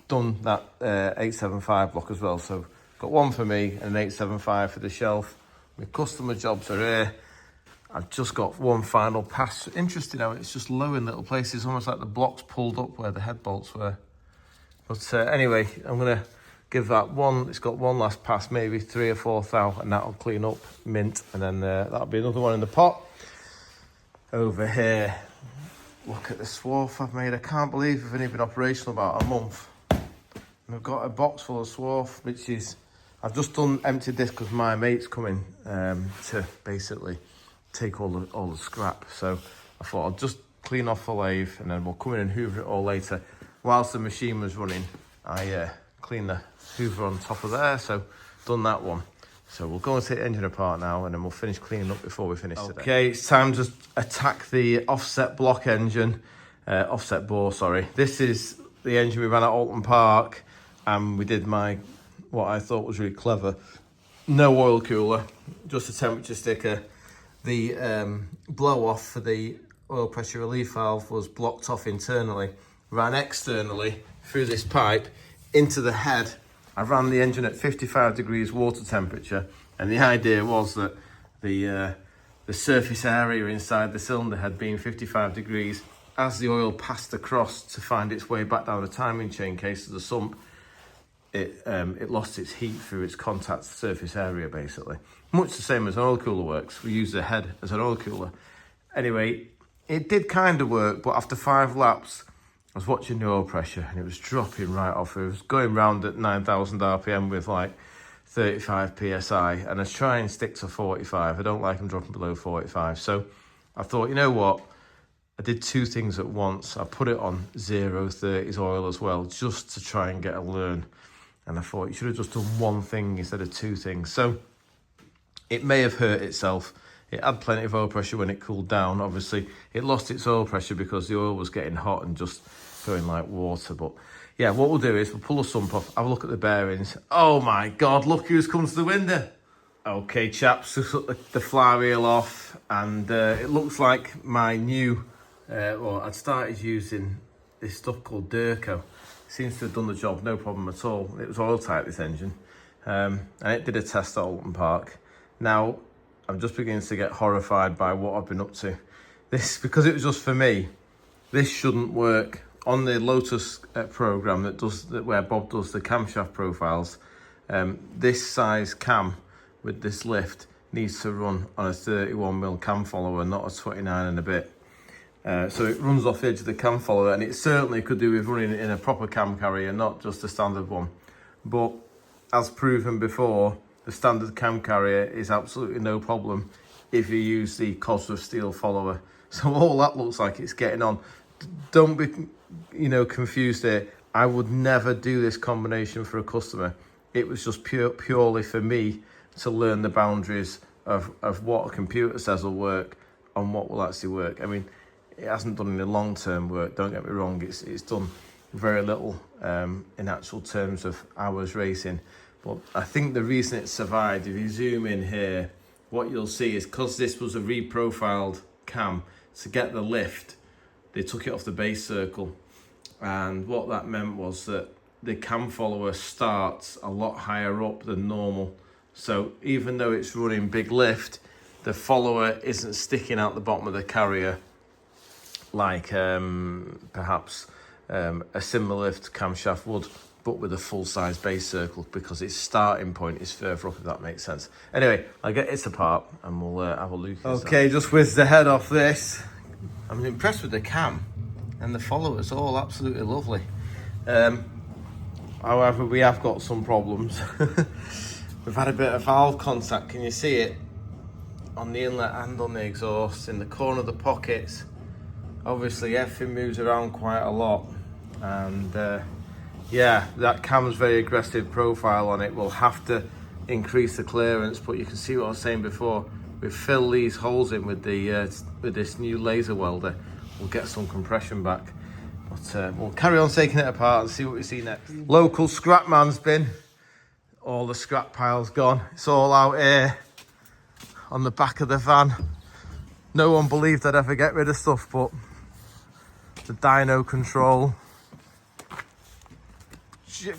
A: Done that 875 block as well, so got one for me and an 875 for the shelf. My customer jobs are here. I've just got one final pass. Interesting how it's just low in little places, almost like the blocks pulled up where the head bolts were. But anyway, I'm going to give that one, it's got one last pass, maybe 3 or 4 thou, and that'll clean up, mint, and then that'll be another one in the pot. Over here, look at the swarf I've made. I can't believe we've only been operational about a month. And I've got a box full of swarf, which is, I've just emptied this because my mate's coming to basically take all the scrap. So I thought I'll just clean off the lathe and then we'll come in and hoover it all later. Whilst the machine was running, I cleaned the hoover on top of there, so done that one. So we'll go and take the engine apart now and then we'll finish cleaning up before we finish today. Okay, it's time to attack the offset block engine, offset bore, sorry. This is the engine we ran at Oulton Park, and we did what I thought was really clever. No oil cooler, just a temperature sticker. The blow off for the oil pressure relief valve was blocked off internally, ran externally through this pipe into the head. I ran the engine at 55 degrees water temperature, and the idea was that the surface area inside the cylinder had been 55 degrees. As the oil passed across to find its way back down the timing chain case of the sump, it lost its heat through its contact surface area, basically. Much the same as an oil cooler works. We use the head as an oil cooler. Anyway, it did kind of work, but after 5 laps, I was watching the oil pressure and it was dropping right off. It was going round at 9,000 RPM with like 35 PSI, and I was trying to stick to 45. I don't like them dropping below 45. So I thought, you know what? I did 2 things at once. I put it on 0-30s oil as well, just to try and get a learn. And I thought you should have just done 1 thing instead of 2 things. So it may have hurt itself. It had plenty of oil pressure when it cooled down. Obviously, it lost its oil pressure because the oil was getting hot and just going like water. But yeah, what we'll do is we'll pull the sump off, have a look at the bearings. Oh my God, look who's come to the window. Okay, chaps, just took the flywheel off, and it looks like my new, well, I'd started using this stuff called Durco. Seems to have done the job, no problem at all. It was oil tight, this engine, and it did a test at Oulton Park. Now, I'm just beginning to get horrified by what I've been up to. This, because it was just for me, this shouldn't work. On the Lotus program where Bob does the camshaft profiles, this size cam with this lift needs to run on a 31mm cam follower, not a 29 and a bit. So it runs off the edge of the cam follower, and it certainly could do with running it in a proper cam carrier, not just a standard one. But as proven before, the standard cam carrier is absolutely no problem if you use the Cosworth steel follower. So all that looks like it's getting on. Don't be, confused here. I would never do this combination for a customer. It was just purely for me to learn the boundaries of what a computer says will work and what will actually work. I mean, it hasn't done any long-term work, don't get me wrong. It's done very little in actual terms of hours racing. But I think the reason it survived, if you zoom in here, what you'll see is because this was a reprofiled cam, to get the lift, they took it off the base circle. And what that meant was that the cam follower starts a lot higher up than normal. So even though it's running big lift, the follower isn't sticking out the bottom of the carrier like perhaps a similar lift camshaft would, but with a full-size base circle, because its starting point is further up, if that makes sense. Anyway, I'll get it apart and we'll have a look. Okay, just whiz the head off this. I'm impressed with the cam, and the follower's all absolutely lovely. However, we have got some problems. We've had a bit of valve contact. Can you see it? On the inlet and on the exhaust, in the corner of the pockets. Obviously, everything moves around quite a lot, and yeah, that cam's very aggressive profile on it. We'll have to increase the clearance, but you can see what I was saying before. We've filled these holes in with this new laser welder. We'll get some compression back, but we'll carry on taking it apart and see what we see next. Local scrap man's bin. All the scrap pile's gone. It's all out here on the back of the van. No one believed I'd ever get rid of stuff, but the dyno control.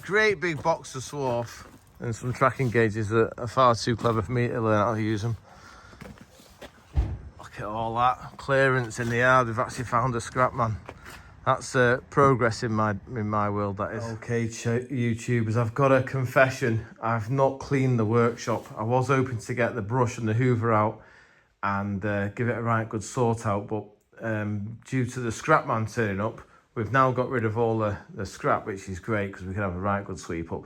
A: Great big box of swarf and some tracking gauges that are far too clever for me to learn how to use them. Look at all that clearance in the yard. We've actually found a scrap man. That's progress in my world, that is. Okay, YouTubers, I've got a confession. I've not cleaned the workshop. I was hoping to get the brush and the hoover out and give it a right good sort out, but due to the scrap man turning up, we've now got rid of all the scrap, which is great because we can have a right good sweep up.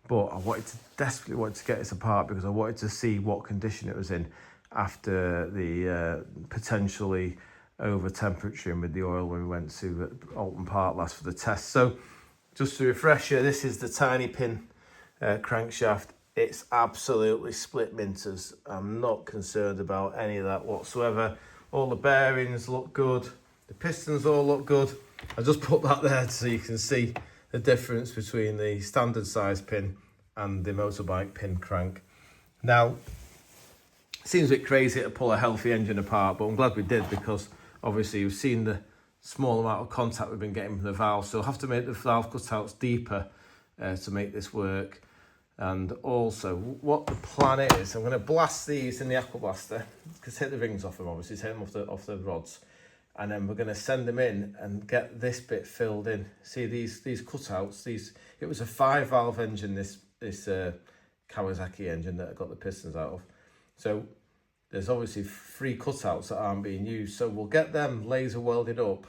A: But I desperately wanted to get this apart because I wanted to see what condition it was in. after the potentially over temperaturing with the oil when we went to Oulton Park last for the test. So just to refresh you, this is the tiny pin crankshaft. It's absolutely split minters. I'm not concerned about any of that whatsoever. All the bearings look good. The pistons all look good. I just put that there so you can see the difference between the standard size pin and the motorbike pin crank. Now, it seems a bit crazy to pull a healthy engine apart, but I'm glad we did, because obviously you've seen the small amount of contact we've been getting from the valve, so I'll have to make the valve cutouts deeper to make this work. And also, what the plan is, I'm going to blast these in the aqua blaster, because take the rings off them, obviously, take them off the rods, and then we're going to send them in and get this bit filled in. See these cutouts? It was a 5-valve engine, this Kawasaki engine that I got the pistons out of. So there's obviously 3 cutouts that aren't being used, so we'll get them laser welded up.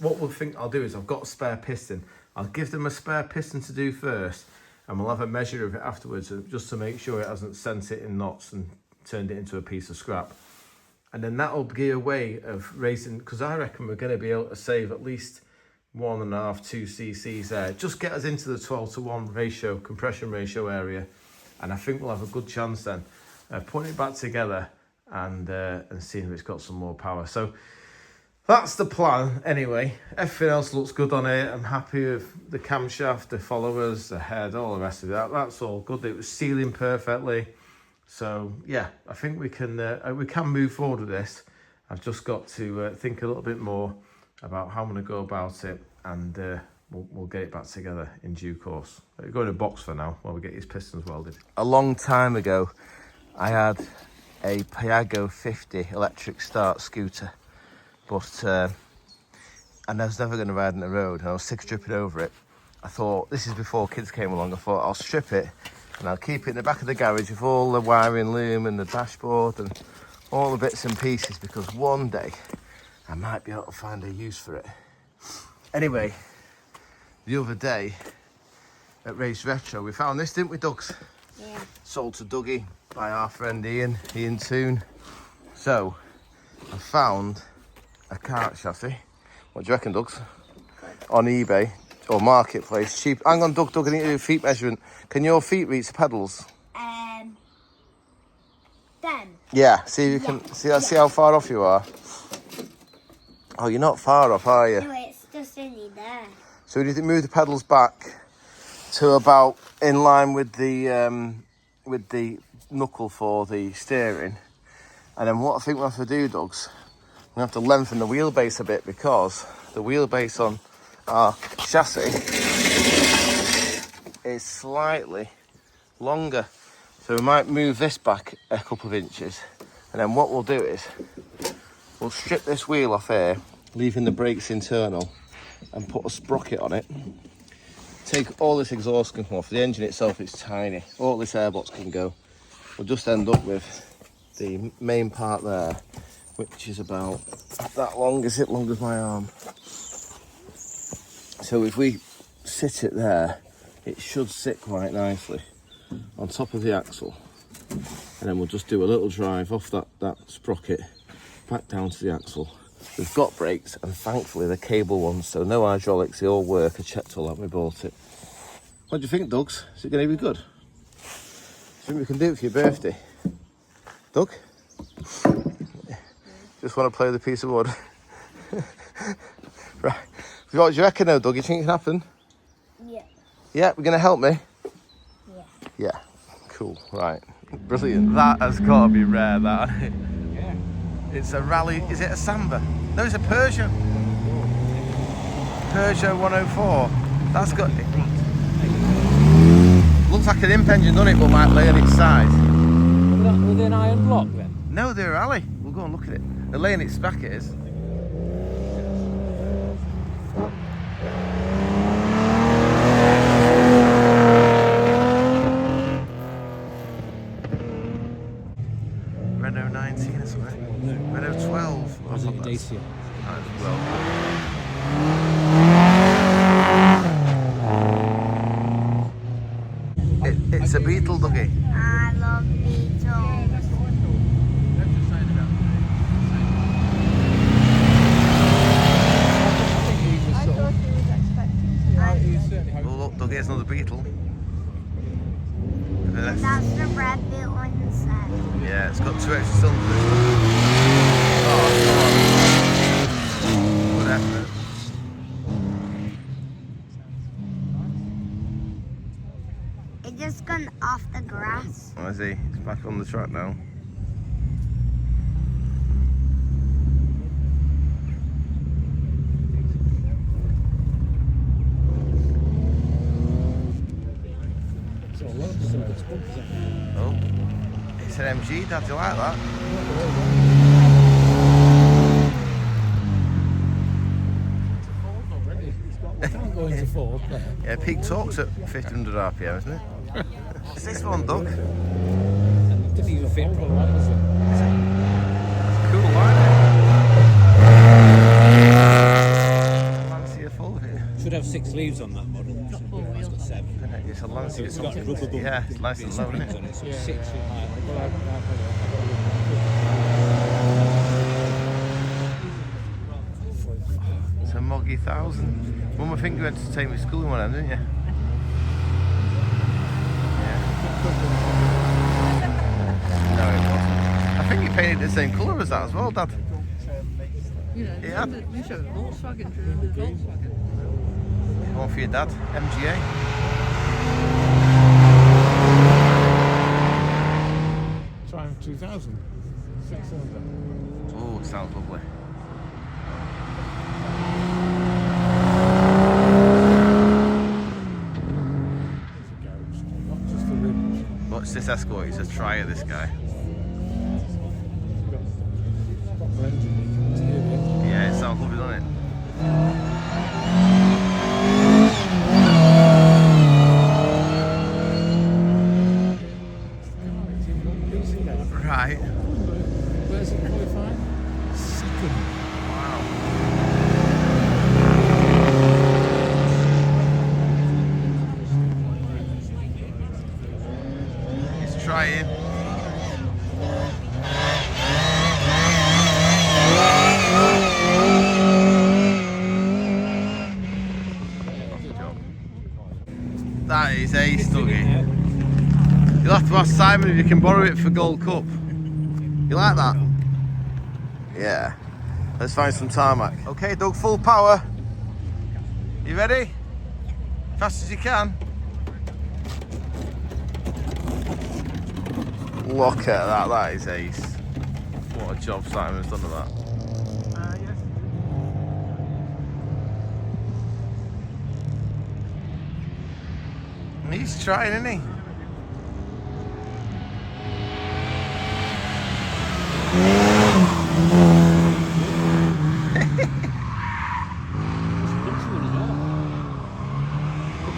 A: What we'll think I'll do is, I've got a spare piston. I'll give them a spare piston to do first, and we'll have a measure of it afterwards, just to make sure it hasn't sent it in knots and turned it into a piece of scrap. And then that'll be a way of raising, because I reckon we're going to be able to save at least 1.5, 2 cc's there. Just get us into the 12:1 ratio, compression ratio area, and I think we'll have a good chance then putting it back together and seeing if it's got some more power. So that's the plan anyway. Everything else looks good on it. I'm happy with the camshaft, the followers, the head, all the rest of that. That's all good. It was sealing perfectly. So yeah, I think we can move forward with this. I've just got to think a little bit more about how I'm going to go about it, and we'll get it back together in due course. We'll go in a box for now while we get these pistons welded. A long time ago, I had a Piaggio 50 electric start scooter, but I was never going to ride on the road, and I was sick of stripping over it. I thought, this is before kids came along, I thought I'll strip it and I'll keep it in the back of the garage with all the wiring loom and the dashboard and all the bits and pieces, because one day I might be able to find a use for it. Anyway, the other day at Race Retro, we found this, didn't we, Dougs?
E: Yeah.
A: Sold to Dougie by our friend Ian Toon. So, I found a Kart chassis. What do you reckon, Dougs? On eBay or Marketplace, cheap. Hang on, Doug, I need to do a feet measurement. Can your feet reach the pedals?
E: 10.
A: Yeah, see if you can see how far off you are. Oh, you're not far off, are you?
E: No, it's just only there.
A: So we need to move the pedals back to about in line with the knuckle for the steering. And then what I think we'll have to do, Dougs, we'll have to lengthen the wheelbase a bit, because the wheelbase on our chassis is slightly longer. So we might move this back a couple of inches, and then what we'll do is we'll strip this wheel off here, leaving the brakes internal, and put a sprocket on it. Take all this exhaust can come off. The engine itself is tiny. All this airbox can go. We'll just end up with the main part there, which is about that long. Is it long as my arm? So if we sit it there, it should sit quite nicely on top of the axle, and then we'll just do a little drive off that sprocket back down to the axle. We've got brakes, and thankfully they're cable ones, so no hydraulics, they all work. I checked all that when we bought it. What do you think, Dougs? Is it going to be good? Do you think we can do it for your birthday? Doug? Just want to play with a piece of wood. Right. What do you reckon though, Doug? You think it can happen?
E: Yeah.
A: Yeah, we're going to help me?
E: Yeah.
A: Yeah. Cool. Right. Brilliant. That has got to be rare, that.
C: Yeah.
A: It's a rally. Is it a Samba? No, it's a Peugeot. Peugeot 104. That's got... Looks like an imp engine, doesn't it? But might lay on its side.
F: Were they an iron block then?
A: No, they're a rally. We'll go and look at it. They're laying its back, it is. Renault 19 or something. No. Renault 12.
F: Or was it Dacia?
A: It's a Beetle, Dougie.
E: I love Beatles.
A: Oh look, Doug, here's another beetle.
E: That's the red bit on the side.
A: Yeah, it's got 2 extra cylinders. Oh, good effort.
E: It just gone off the grass.
A: Oh, is he? He's back on the track now. Oh, it's an MG, Dad, do you like that?
F: Can't go into fourth there.
A: Yeah, peak torque's at 1500 RPM, isn't it? It's this one, Doug.
F: Didn't even fit properly, does it?
A: Cool, isn't it? Lancia full here.
F: Should have 6 leaves on that model. It's got 7.
A: It's a Lancia.
F: It's got rubber bump.
A: Yeah, it's nice and low, isn't
F: Springs
A: it?
F: on it, so it's 6 high.
A: It's a Moggy 1000. Mum, I think you went to take me to school in one end, didn't you? Yeah. No, it wasn't. I think you painted the same colour as that as well, Dad. Yeah.
G: We showed Volkswagen through Volkswagen.
A: One for your dad, MGA.
H: Triumph 2000. 6-cylinder.
A: Oh, it sounds lovely. Watch this Escort, he's a tryer, this guy. Yeah, it sounds lovely, doesn't it? Right.
H: Where's it qualifying? Second.
A: Wow. He's trying. That is ace, Dougie. You'll have to ask Simon if you can borrow it for Gold Cup. You like that? Yeah. Let's find some tarmac. Okay, Doug, full power. You ready? Fast as you can. Look at that, that is ace. What a job Simon's done with that. He's trying, isn't he?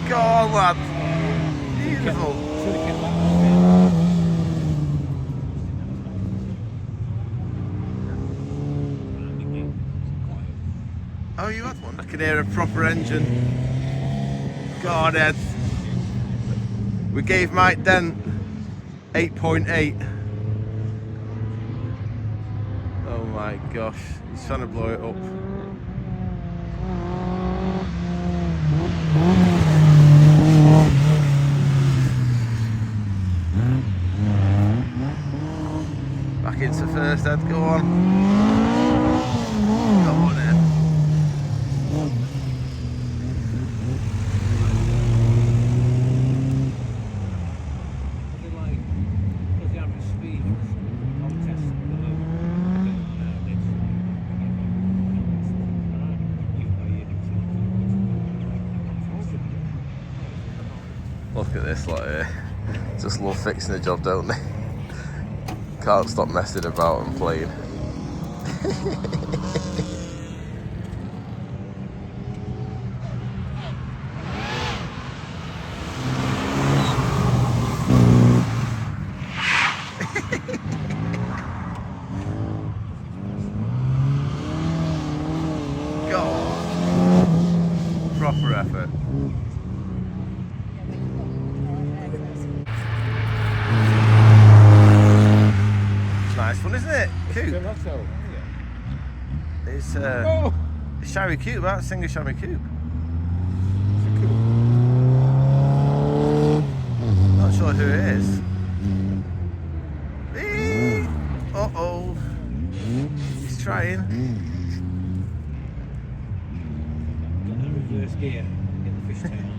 A: Go on, lad. Beautiful. Oh, you had one? I can hear a proper engine. Go on, Ed. We gave Mike Dent 8.8. Oh my gosh, he's trying to blow it up. Back into first, Ed, go on. Go on, Ed. Look at this lot here. Just love fixing the job, don't they? Can't stop messing about and playing. Go on. Proper effort. Nice one, isn't it? Coupe. It's Shrigley Coupe, that Singer Shrigley Coupe. know who it is. Uh-oh. He's trying.
F: Got that reverse gear, get the fishtail on.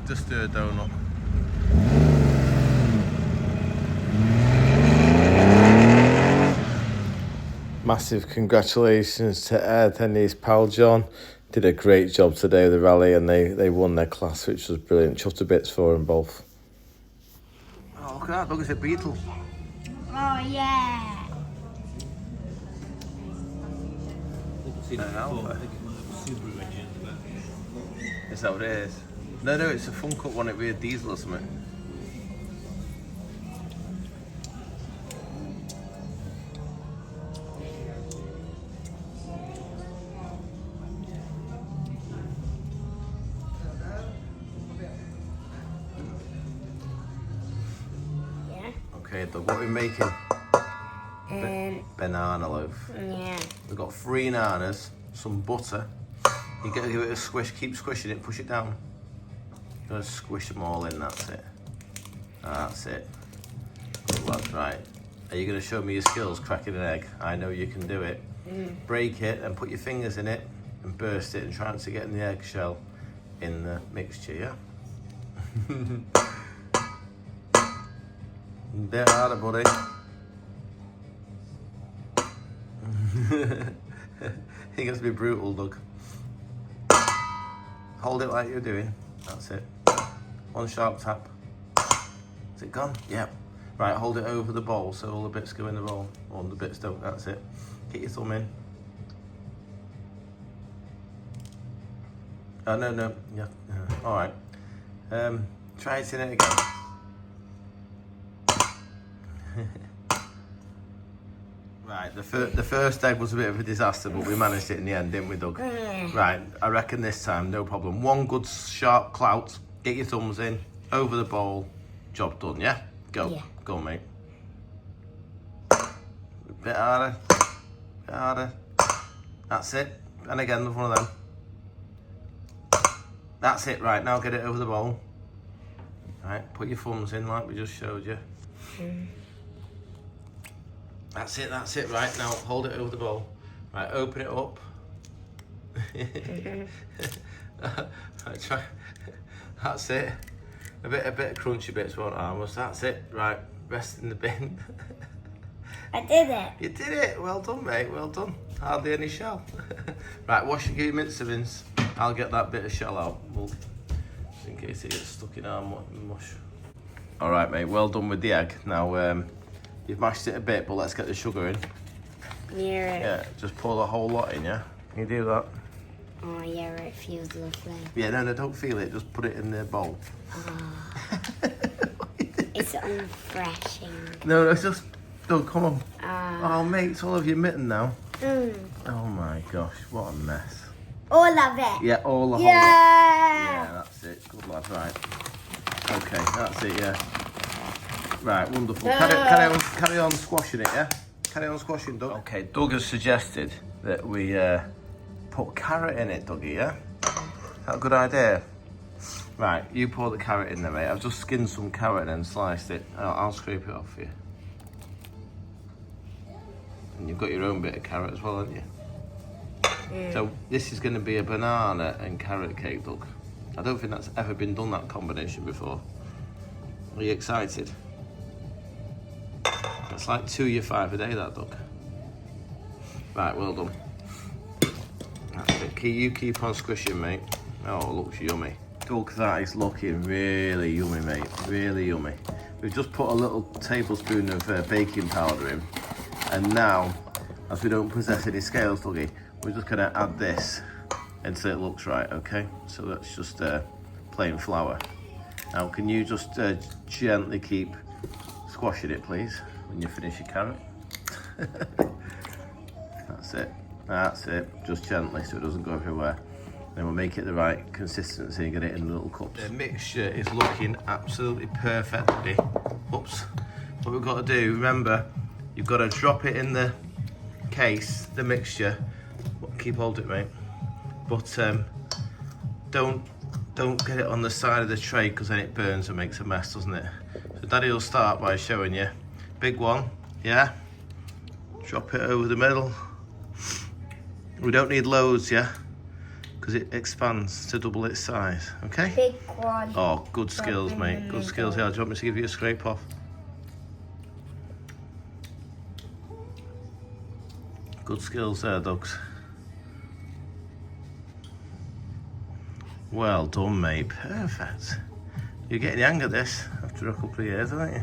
A: Just do a donut. Massive congratulations to Ed and his pal John. Did a great job today with the rally, and they won their class, which was brilliant. Chuffed to bits for them both. Oh, look at that, look, it's a beetle.
E: Oh, yeah.
A: Is that what it is? No, it's a fun cut one, it'd be a diesel or something.
E: Yeah.
A: Okay, Doug, what are we making? Banana loaf.
E: Yeah.
A: We've got 3 bananas, some butter. You gotta give it a squish, keep squishing it, push it down. You gotta squish them all in, that's it. That's it. Good lad, right. Are you gonna show me your skills cracking an egg? I know you can do it. Break it and put your fingers in it and burst it and try to get in the eggshell in the mixture, yeah? A bit harder, buddy. He gets to be brutal, Doug. Hold it like you're doing. That's it. One sharp tap. Is it gone? Yep. Right, hold it over the bowl so all the bits go in the bowl. All the bits don't. That's it. Get your thumb in. Oh, no. Yeah. All right. Try it in it again. Right, the first egg was a bit of a disaster, but we managed it in the end, didn't we, Doug? Right, I reckon this time, no problem. One good sharp clout, get your thumbs in, over the bowl, job done, yeah? Go.
E: Yeah.
A: Go, mate. A bit harder. Harder. That's it. And again, there's one of them. That's it, right, now get it over the bowl. Right, put your thumbs in like we just showed you. That's it, right, now hold it over the bowl. Right, open it up. Right, try. That's it. A bit of crunchy bits won't harm us, that's it. Right, rest in the bin.
E: I did it.
A: You did it, well done mate, well done. Hardly any shell. Right, wash your mince of rinse. I'll get that bit of shell out, just in case it gets stuck in our mush. All right, mate, well done with the egg. Now, you've mashed it a bit, but let's get the sugar in.
E: Near it.
A: Yeah, just pour the whole lot in, yeah? Can you do that?
E: Oh, yeah, it feels lovely.
A: Yeah, no, don't feel it, just put it in the bowl.
E: Oh. It's refreshing.
A: No, just, come on. Oh, mate, it's all over your mitten now. Oh my gosh, what a mess.
E: All of it.
A: Yeah, all the whole lot. Yeah, that's it. Good lad, right. Okay, that's it, yeah. Right, wonderful. Carry on squashing it, yeah? Carry on squashing, Doug. Okay, Doug has suggested that we put carrot in it, Dougie, yeah? Is that a good idea? Right, you pour the carrot in there, mate. I've just skinned some carrot and then sliced it. I'll scrape it off for you. And you've got your own bit of carrot as well, haven't you? So this is going to be a banana and carrot cake, Doug. I don't think that's ever been done, that combination, before. Are you excited? It's like 2 of your 5 a day, that, Doug. Right, well done. That's it. You keep on squishing, mate. Oh, it looks yummy. Doug, that is looking really yummy, mate. Really yummy. We've just put a little tablespoon of baking powder in. And now, as we don't possess any scales, Dougie, we're just going to add this until it looks right, okay? So that's just plain flour. Now, can you just gently keep squashing it, please, when you finish your carrot? That's it, just gently so it doesn't go everywhere. Then we'll make it the right consistency and get it in little cups. The mixture is looking absolutely perfect today. Oops. What we've got to do, remember, you've got to drop it in the case, the mixture. Keep hold it, mate. But don't get it on the side of the tray because then it burns and makes a mess, doesn't it? So Daddy will start by showing you. Big one, yeah? Drop it over the middle. We don't need loads, yeah? Because it expands to double its size, okay?
E: Big one.
A: Oh, good skills, mate. Good skills. Yeah, do you want me to give you a scrape off? Good skills there, Dogs. Well done, mate. Perfect. You're getting the hang of this after a couple of years, aren't you?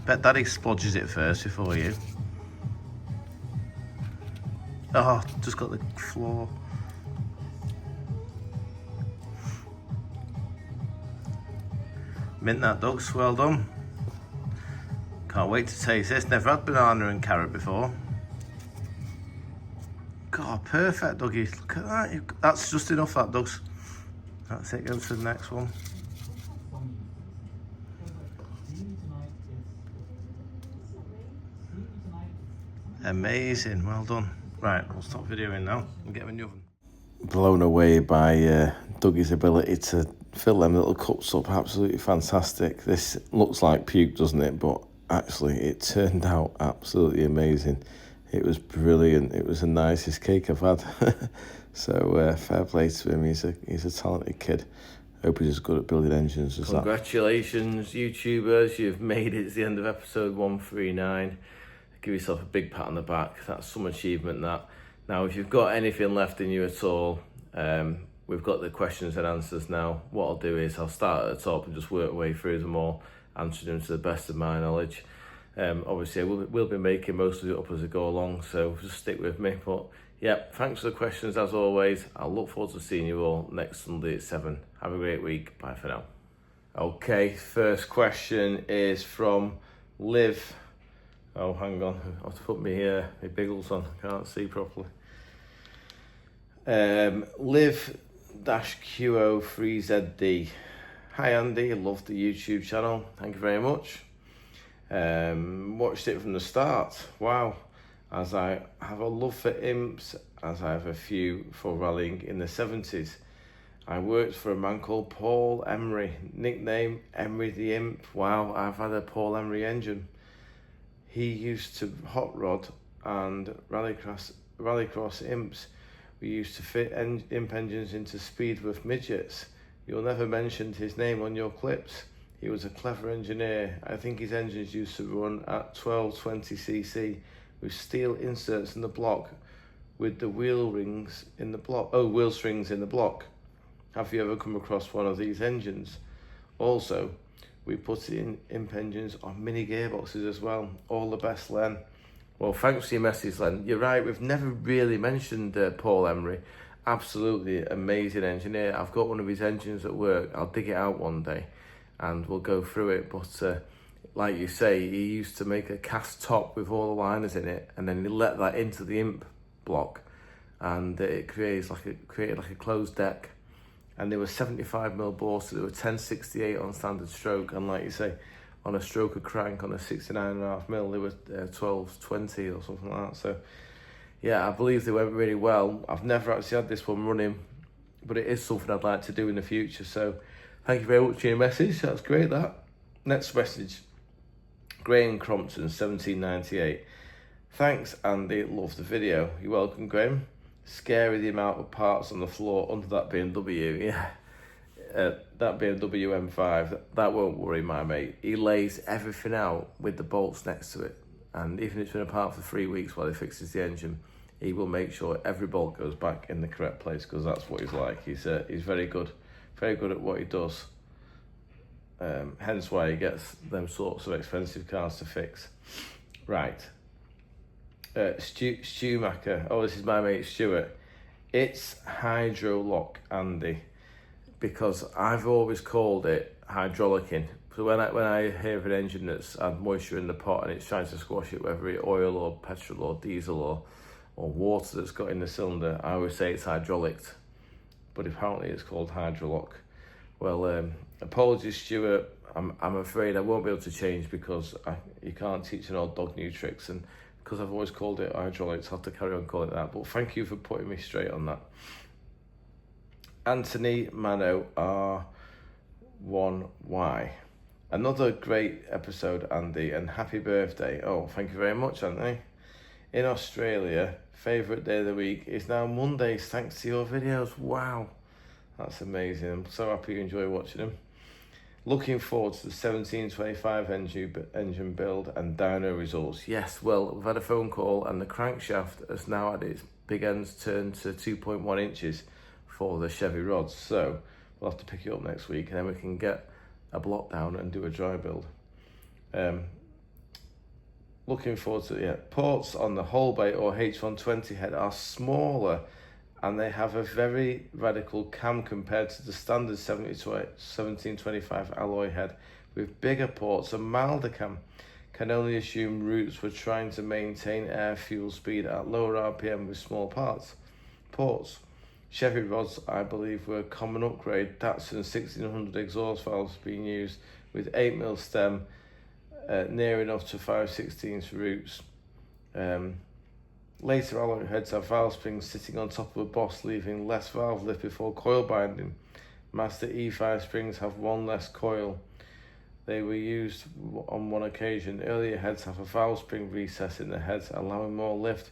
A: Bet Daddy splodges it first before you. Oh, just got the floor. Mint that, Dogs. Well done. Can't wait to taste this. Never had banana and carrot before. God, perfect, Dougie. Look at that. That's just enough, that, Dougs. That's it. Go to the next one. Amazing. Well done. Right, I'll stop videoing now and get them in the oven. Blown away by Dougie's ability to fill them little cups up. Absolutely fantastic. This looks like puke, doesn't it? But actually, it turned out absolutely amazing. It was brilliant. It was the nicest cake I've had. So fair play to him. He's a talented kid. Hope he's as good at building engines as that. Congratulations, YouTubers. You've made it to the end of episode 139. Give yourself a big pat on the back. That's some achievement, that. Now, if you've got anything left in you at all, we've got the questions and answers now. What I'll do is I'll start at the top and just work my way through them all, answering them to the best of my knowledge. Obviously, we'll be making most of it up as we go along, so just stick with me. But yeah, thanks for the questions as always. I'll look forward to seeing you all next Sunday at 7. Have a great week. Bye for now. Okay, first question is from Liv. Oh, hang on. I have to put my biggles on. I can't see properly. Liv-QO3ZD. Hi Andy, love the YouTube channel. Thank you very much. Watched it from the start. Wow. as I have a love for imps, as I have a few for rallying in the 70s. I worked for a man called Paul Emery, nickname Emery the Imp. Wow, I've had a Paul Emery engine. He used to hot rod and rallycross imps. We used to fit imp engines into Speedworth midgets. You'll never mention his name on your clips. He was a clever engineer. I think his engines used to run at 1220cc with steel inserts in the block with the wheel strings in the block. Have you ever come across one of these engines? Also, we put in imp engines on mini gearboxes as well. All the best, Len. Well, thanks for your message, Len. You're right, we've never really mentioned Paul Emery. Absolutely amazing engineer. I've got one of his engines at work. I'll dig it out one day and we'll go through it. But like you say, he used to make a cast top with all the liners in it, and then he let that into the imp block, and it created like a closed deck. And there were 75mm bores, so there were 1068 on standard stroke, and like you say, on a stroker crank on a 69.5mm, they were 1220 or something like that. So yeah, I believe they went really well. I've never actually had this one running, but it is something I'd like to do in the future. So thank you very much for your message. That's great, that. Next message. Graham Crompton, 1798. Thanks, Andy. Love the video. You're welcome, Graham. Scary the amount of parts on the floor under that BMW. Yeah. That BMW M5, that won't worry my mate. He lays everything out with the bolts next to it. And even if it's been apart for 3 weeks while he fixes the engine, he will make sure every bolt goes back in the correct place, because that's what he's like. He's very good at what he does. Hence why he gets them sorts of expensive cars to fix. Right. Stumacher. Oh, this is my mate Stuart. It's Hydrolock, Andy, because I've always called it hydraulicing. So when I hear of an engine that's had moisture in the pot and it's trying to squash it, whether it's oil or petrol or diesel or water that's got in the cylinder, I always say it's hydraulicked, but apparently it's called Hydrolock. Well, apologies, Stuart. I'm afraid I won't be able to change, because you can't teach an old dog new tricks, and because I've always called it hydraulics, I'll have to carry on calling it that. But thank you for putting me straight on that. Anthony Mano R1Y. Another great episode, Andy, and happy birthday. Oh, thank you very much, Anthony. In Australia, favourite day of the week is now Mondays, thanks to your videos. Wow, that's amazing. I'm so happy you enjoy watching them. Looking forward to the 1725 engine build and dyno results. Yes, well, we've had a phone call, and the crankshaft has now had its big ends turned to 2.1 inches for the Chevy rods. So we'll have to pick it up next week, and then we can get a block down and do a dry build. Looking forward to it. Ports on the whole bay or H120 head are smaller, and they have a very radical cam compared to the standard 1725 alloy head, with bigger ports and milder cam. Can only assume Roots were trying to maintain air fuel speed at lower RPM with small ports. Chevy rods, I believe, were a common upgrade. Datsun 1600 exhaust valves being used with 8mm stem, near enough to 5/16 Roots. Later alloy heads have valve springs sitting on top of a boss, leaving less valve lift before coil binding. Master E5 springs have one less coil. They were used on one occasion. Earlier heads have a valve spring recess in the heads, allowing more lift.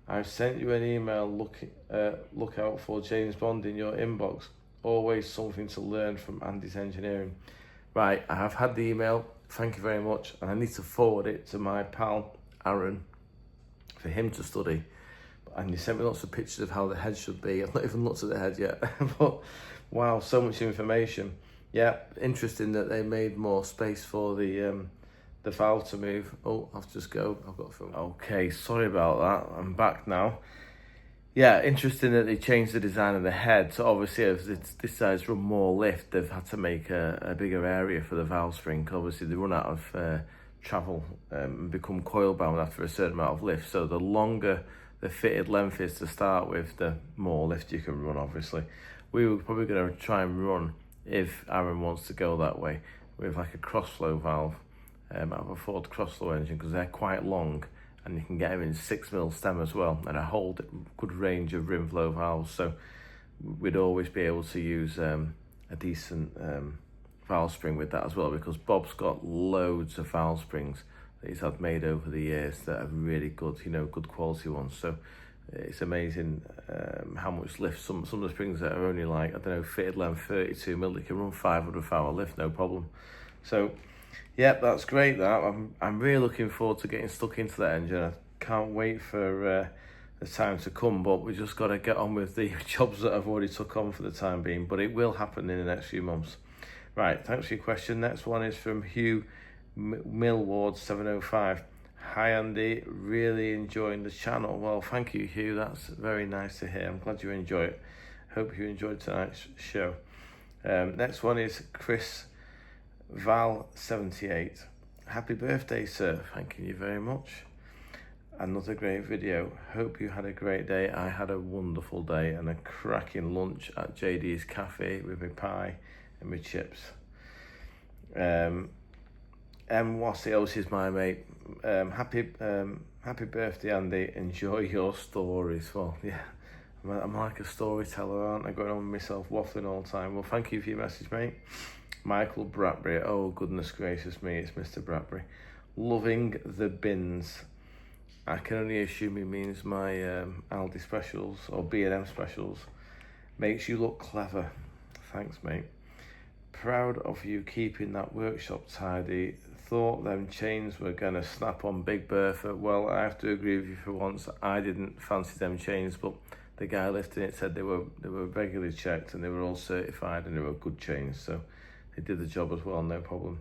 A: I've sent you an email. Look out for James Bond in your inbox. Always something to learn from Andy's engineering. Right, I have had the email. Thank you very much. And I need to forward it to my pal, Aaron, for him to study. And he sent me lots of pictures of how the head should be. I've not even looked at the head yet. But wow, so much information. Yeah, interesting that they made more space for the valve to move. Oh, I'll just go. I've got a phone. Okay, sorry about that. I'm back now. Yeah, interesting that they changed the design of the head. So obviously, as this side's run more lift, they've had to make a bigger area for the valve spring. Obviously, they run out of travel and become coil bound after a certain amount of lift. So the longer the fitted length is to start with, the more lift you can run, obviously. We were probably going to try and run, if Aaron wants to go that way, with like a crossflow valve out of a Ford crossflow engine, because they're quite long and you can get them in 6mm stem as well, and a whole good range of rim flow valves. So we'd always be able to use a decent valve spring with that as well, because Bob's got loads of valve springs that he's had made over the years that are really good, you know, good quality ones. So it's amazing how much lift some of the springs that are only like, I don't know, fitted length 32mm, they can run 500 power lift, no problem. So yeah, that's great. That I'm really looking forward to getting stuck into that engine. I can't wait for the time to come, but we just got to get on with the jobs that I've already took on for the time being, but it will happen in the next few months. Right, thanks for your question. Next one is from Hugh Millward 705. Hi Andy, really enjoying the channel. Well, thank you, Hugh, that's very nice to hear. I'm glad you enjoy it. Hope you enjoyed tonight's show. Next one is Chris Val 78. Happy birthday, sir. Thank you very much. Another great video. Hope you had a great day. I had a wonderful day and a cracking lunch at JD's Cafe with my pie and my chips. Wassy, oh, this is my mate. Happy birthday, Andy. Enjoy your stories. Well, yeah, I'm like a storyteller, aren't I? Going on with myself, waffling all the time. Well, thank you for your message, mate. Michael Bradbury. Oh, goodness gracious me, it's Mr. Bradbury. Loving the bins. I can only assume he means my Aldi specials or B&M specials. Makes you look clever. Thanks, mate. Proud of you keeping that workshop tidy. Thought them chains were gonna snap on Big Bertha. Well, I have to agree with you for once. I didn't fancy them chains, but the guy lifting it said they were regularly checked and they were all certified and they were good chains, so they did the job as well, no problem.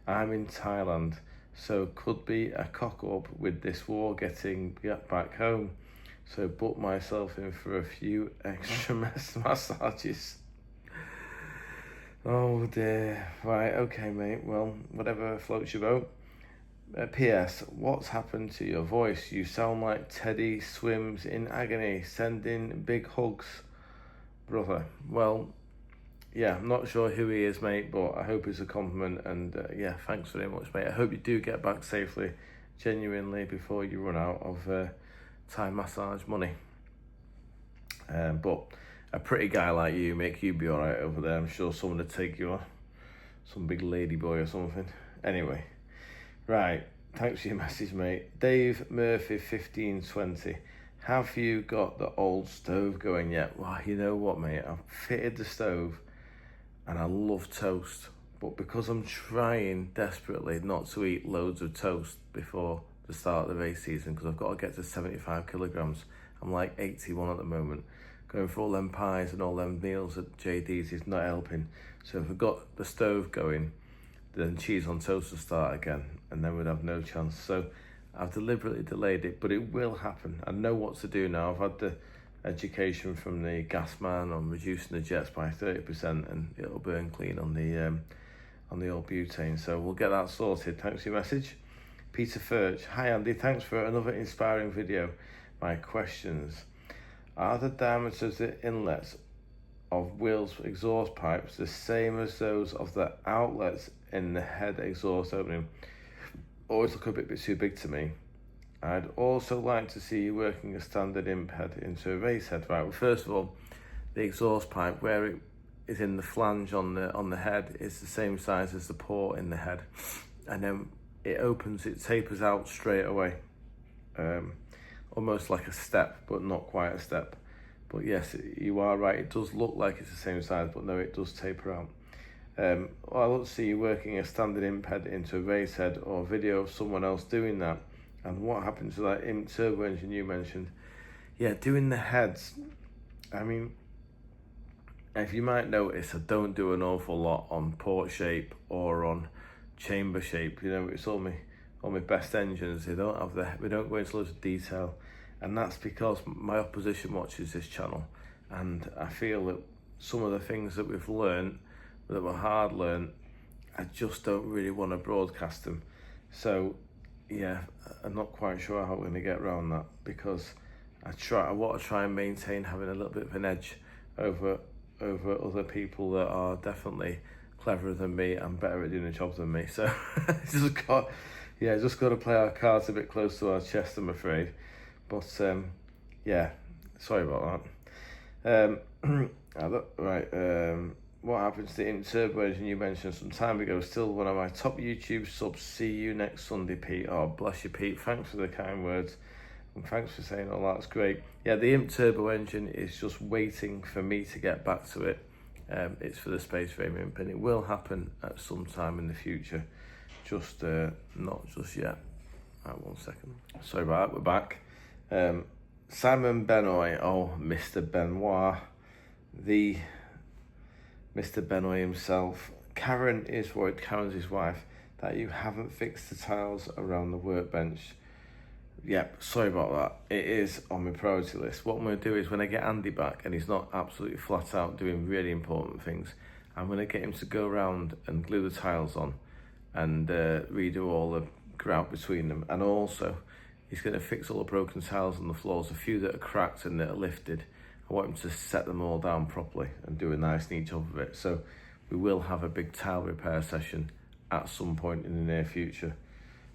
A: I'm in Thailand, so could be a cock up with this war getting back home. So book myself in for a few extra massages. Oh dear. Right, okay, mate. Well, whatever floats your boat. P.S. What's happened to your voice? You sound like Teddy swims in agony. Sending big hugs, brother. Well, yeah, I'm not sure who he is, mate, but I hope it's a compliment. And yeah, thanks very much, mate. I hope you do get back safely, genuinely, before you run out of Thai massage money. But a pretty guy like you, make you be all right over there. I'm sure someone would take you on, some big lady boy or something. Anyway, right, thanks for your message, mate. Dave Murphy 1520. Have you got the old stove going yet? Well, you know what, mate, I've fitted the stove and I love toast, but because I'm trying desperately not to eat loads of toast before the start of the race season, because I've got to get to 75 kilograms. I'm like 81 at the moment. Going for all them pies and all them meals at JD's is not helping. So if we've got the stove going, then cheese on toast will start again, and then we'd have no chance. So I've deliberately delayed it, but it will happen. I know what to do now. I've had the education from the gas man on reducing the jets by 30%, and it'll burn clean on the old butane. So we'll get that sorted. Thanks for your message. Peter Furch. Hi Andy, thanks for another inspiring video. My questions. Are the diameters of the inlets of Will's exhaust pipes the same as those of the outlets in the head exhaust opening? Always look a bit too big to me. I'd also like to see you working a standard imp head into a race head. Right, well, first of all, the exhaust pipe, where it is in the flange on the head, is the same size as the port in the head, and then it opens, it tapers out straight away. Almost like a step, but not quite a step. But yes, you are right, it does look like it's the same size, but no, it does taper out. I don't see you working a standard imp head into a race head, or video of someone else doing that. And what happened to that imp turbo engine you mentioned? Yeah, doing the heads, I mean, if you might notice, I don't do an awful lot on port shape or on chamber shape. You know, it's all my best engines, we don't go into loads of detail, and that's because my opposition watches this channel, and I feel that some of the things that we've learned, that were hard learned, I just don't really want to broadcast them. So yeah, I'm not quite sure how we're going to get around that, because I want to try and maintain having a little bit of an edge over other people that are definitely cleverer than me and better at doing the job than me. So Yeah, just got to play our cards a bit close to our chest, I'm afraid. But yeah, sorry about that. What happens to the in-turbo engine you mentioned some time ago? Still one of my top YouTube subs. See you next Sunday, Pete. Oh, bless you, Pete. Thanks for the kind words. And thanks for saying all that's great. Yeah, the imp turbo engine is just waiting for me to get back to it. It's for the space frame imp, and it will happen at some time in the future. Just not just yet. Right, 1 second. Sorry about that, we're back. Simon Benoy, oh, Mr. Benoit, the Mr. Benoy himself. Karen is worried, Karen's his wife, that you haven't fixed the tiles around the workbench. Yep, sorry about that. It is on my priority list. What I'm going to do is when I get Andy back and he's not absolutely flat out doing really important things, I'm going to get him to go around and glue the tiles on and redo all the grout between them. And also, he's going to fix all the broken tiles on the floors, a few that are cracked and that are lifted. I want him to set them all down properly and do a nice neat job of it. So we will have a big tile repair session at some point in the near future.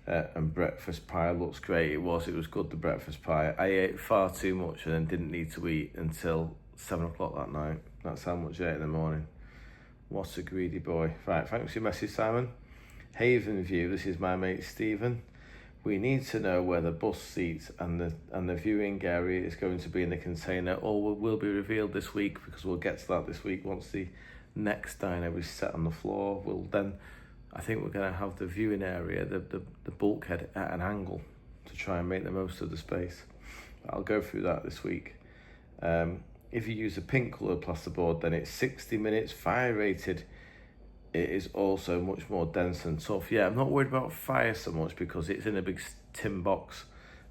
A: And breakfast pie looks great. It was good, the breakfast pie. I ate far too much and then didn't need to eat until 7 o'clock that night. That's how much I ate in the morning. What a greedy boy. Right, thanks for your message, Simon. Haven View, this is my mate Stephen. We need to know where the bus seat and the viewing area is going to be in the container. All will be revealed this week, because we'll get to that this week. Once the next dyno is set on the floor, I think we're going to have the viewing area, the bulkhead at an angle to try and make the most of the space. I'll go through that this week. If you use a pink coloured plasterboard, then it's 60 minutes fire rated. It is also much more dense and tough. Yeah, I'm not worried about fire so much because it's in a big tin box.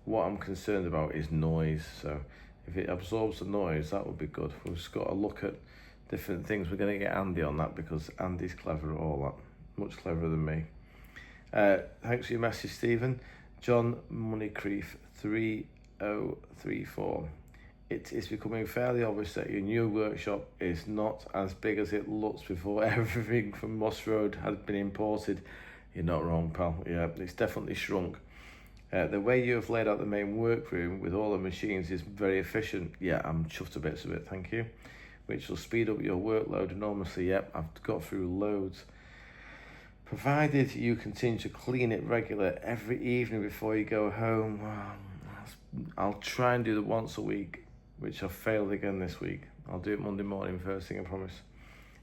A: What I'm concerned about is noise. So if it absorbs the noise, that would be good. We've just got to look at different things. We're going to get Andy on that because Andy's clever at all that. Much cleverer than me. Thanks for your message, Stephen. John Moneycreef 3034. It is becoming fairly obvious that your new workshop is not as big as it looks before everything from Moss Road had been imported. You're not wrong, pal. Yeah, it's definitely shrunk. The way you have laid out the main workroom with all the machines is very efficient. Yeah, I'm chuffed to bits of it, thank you. Which will speed up your workload enormously. Yep, I've got through loads. Provided you continue to clean it regular every evening before you go home. I'll try and do it once a week, which I've failed again this week. I'll do it Monday morning first thing, I promise.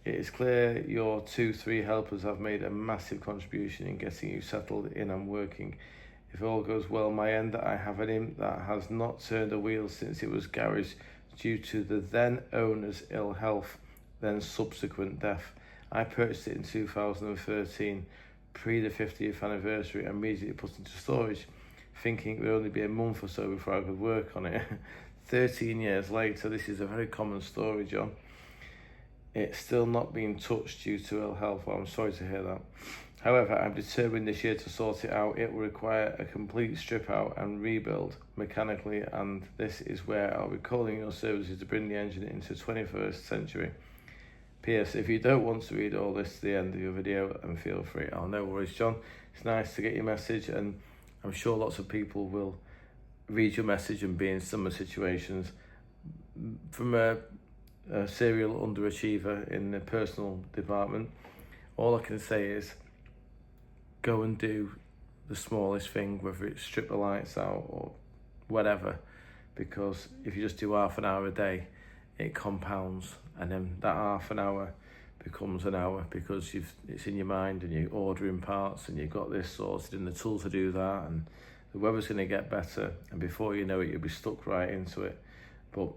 A: It is clear your 2-3 helpers have made a massive contribution in getting you settled in and working. If all goes well my end, I have an imp that has not turned a wheel since it was garaged due to the then owner's ill health, then subsequent death. I purchased it in 2013, pre the 50th anniversary, and immediately put into storage, thinking it would only be a month or so before I could work on it. 13 years later, this is a very common story, John. It's still not being touched due to ill health. Well, I'm sorry to hear that. However, I'm determined this year to sort it out. It will require a complete strip out and rebuild mechanically, and this is where I'll be calling your services to bring the engine into 21st century. P.S. If you don't want to read all this to the end of your video, then feel free. Oh, no worries, John. It's nice to get your message, and I'm sure lots of people will read your message and be in similar situations. From a serial underachiever in the personal department, all I can say is go and do the smallest thing, whether it's strip the lights out or whatever, because if you just do half an hour a day, it compounds, and then that half an hour becomes an hour because it's in your mind and you're ordering parts and you've got this sorted and the tool to do that, and the weather's going to get better, and before you know it, you'll be stuck right into it. But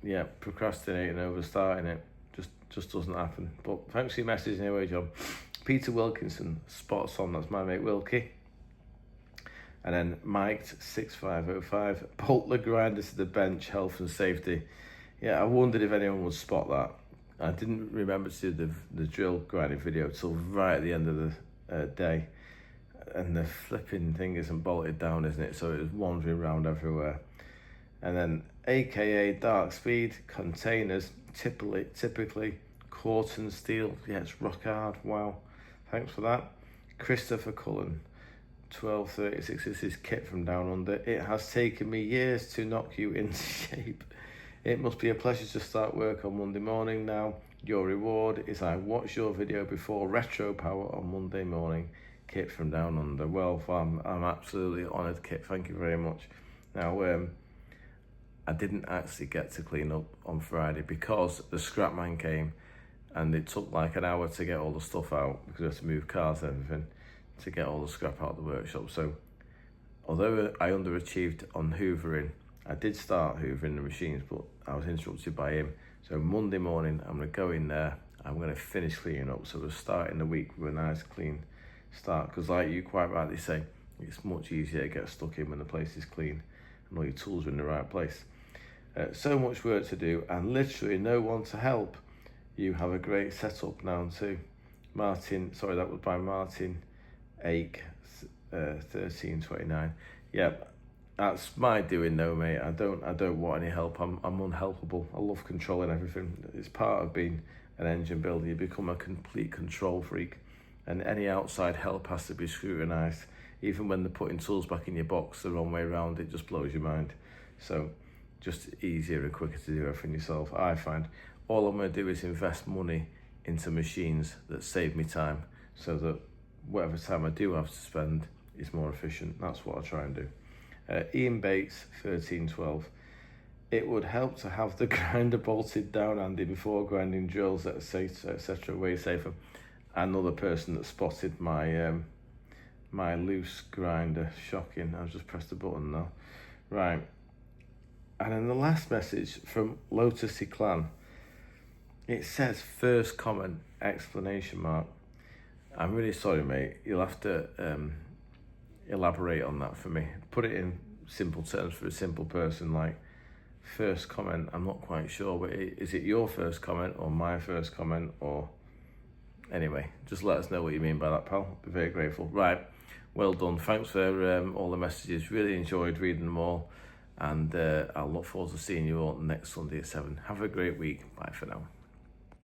A: yeah, procrastinating over starting it just doesn't happen. But thanks for your message anyway, John. Peter Wilkinson, spots on, that's my mate Wilkie. And then Mike 6505, bolt the grinder to the bench, health and safety. Yeah, I wondered if anyone would spot that. I didn't remember to do the drill grinding video till right at the end of the day. And the flipping thing isn't bolted down, isn't it? So it was wandering around everywhere. And then AKA Dark Speed, containers, typically Corten steel. Yeah, it's rock hard, wow. Thanks for that. Christopher Cullen, 1236, this is Kit from Down Under. It has taken me years to knock you into shape. It must be a pleasure to start work on Monday morning now. Your reward is I watch your video before retro power on Monday morning. Kit from Down Under. Well, I'm absolutely honoured, Kit. Thank you very much. Now, I didn't actually get to clean up on Friday because the scrap man came and it took like an hour to get all the stuff out because we had to move cars and everything to get all the scrap out of the workshop. So although I underachieved on hoovering, I did start hoovering the machines, but I was interrupted by him. So Monday morning, I'm going to go in there, I'm going to finish cleaning up. So we're starting the week with a nice clean start, because like you quite rightly say, it's much easier to get stuck in when the place is clean and all your tools are in the right place. So much work to do and literally no one to help. You have a great setup now too. Martin, sorry, that was by Martin Ake, 1329. Yeah, that's my doing though, mate. I don't want any help. I'm unhelpable. I love controlling everything. It's part of being an engine builder. You become a complete control freak, and any outside help has to be scrutinised. Even when they're putting tools back in your box the wrong way around, it just blows your mind. So just easier and quicker to do everything yourself, I find. All I'm going to do is invest money into machines that save me time, so that whatever time I do have to spend is more efficient. That's what I try and do. Ian Bates, 1312. It would help to have the grinder bolted down, Andy, before grinding drills, etc. Way safer. Another person that spotted my my loose grinder. Shocking. I've just pressed the button now. Right. And then the last message from Lotus Clan. It says first comment, exclamation mark. I'm really sorry, mate. You'll have to elaborate on that for me. Put it in simple terms for a simple person, like first comment. I'm not quite sure, but is it your first comment or my first comment? Or anyway, just let us know what you mean by that, pal. Be very grateful. Right, well done. Thanks for all the messages. Really enjoyed reading them all, and I'll look forward to seeing you all next Sunday at 7. Have a great week. Bye for now.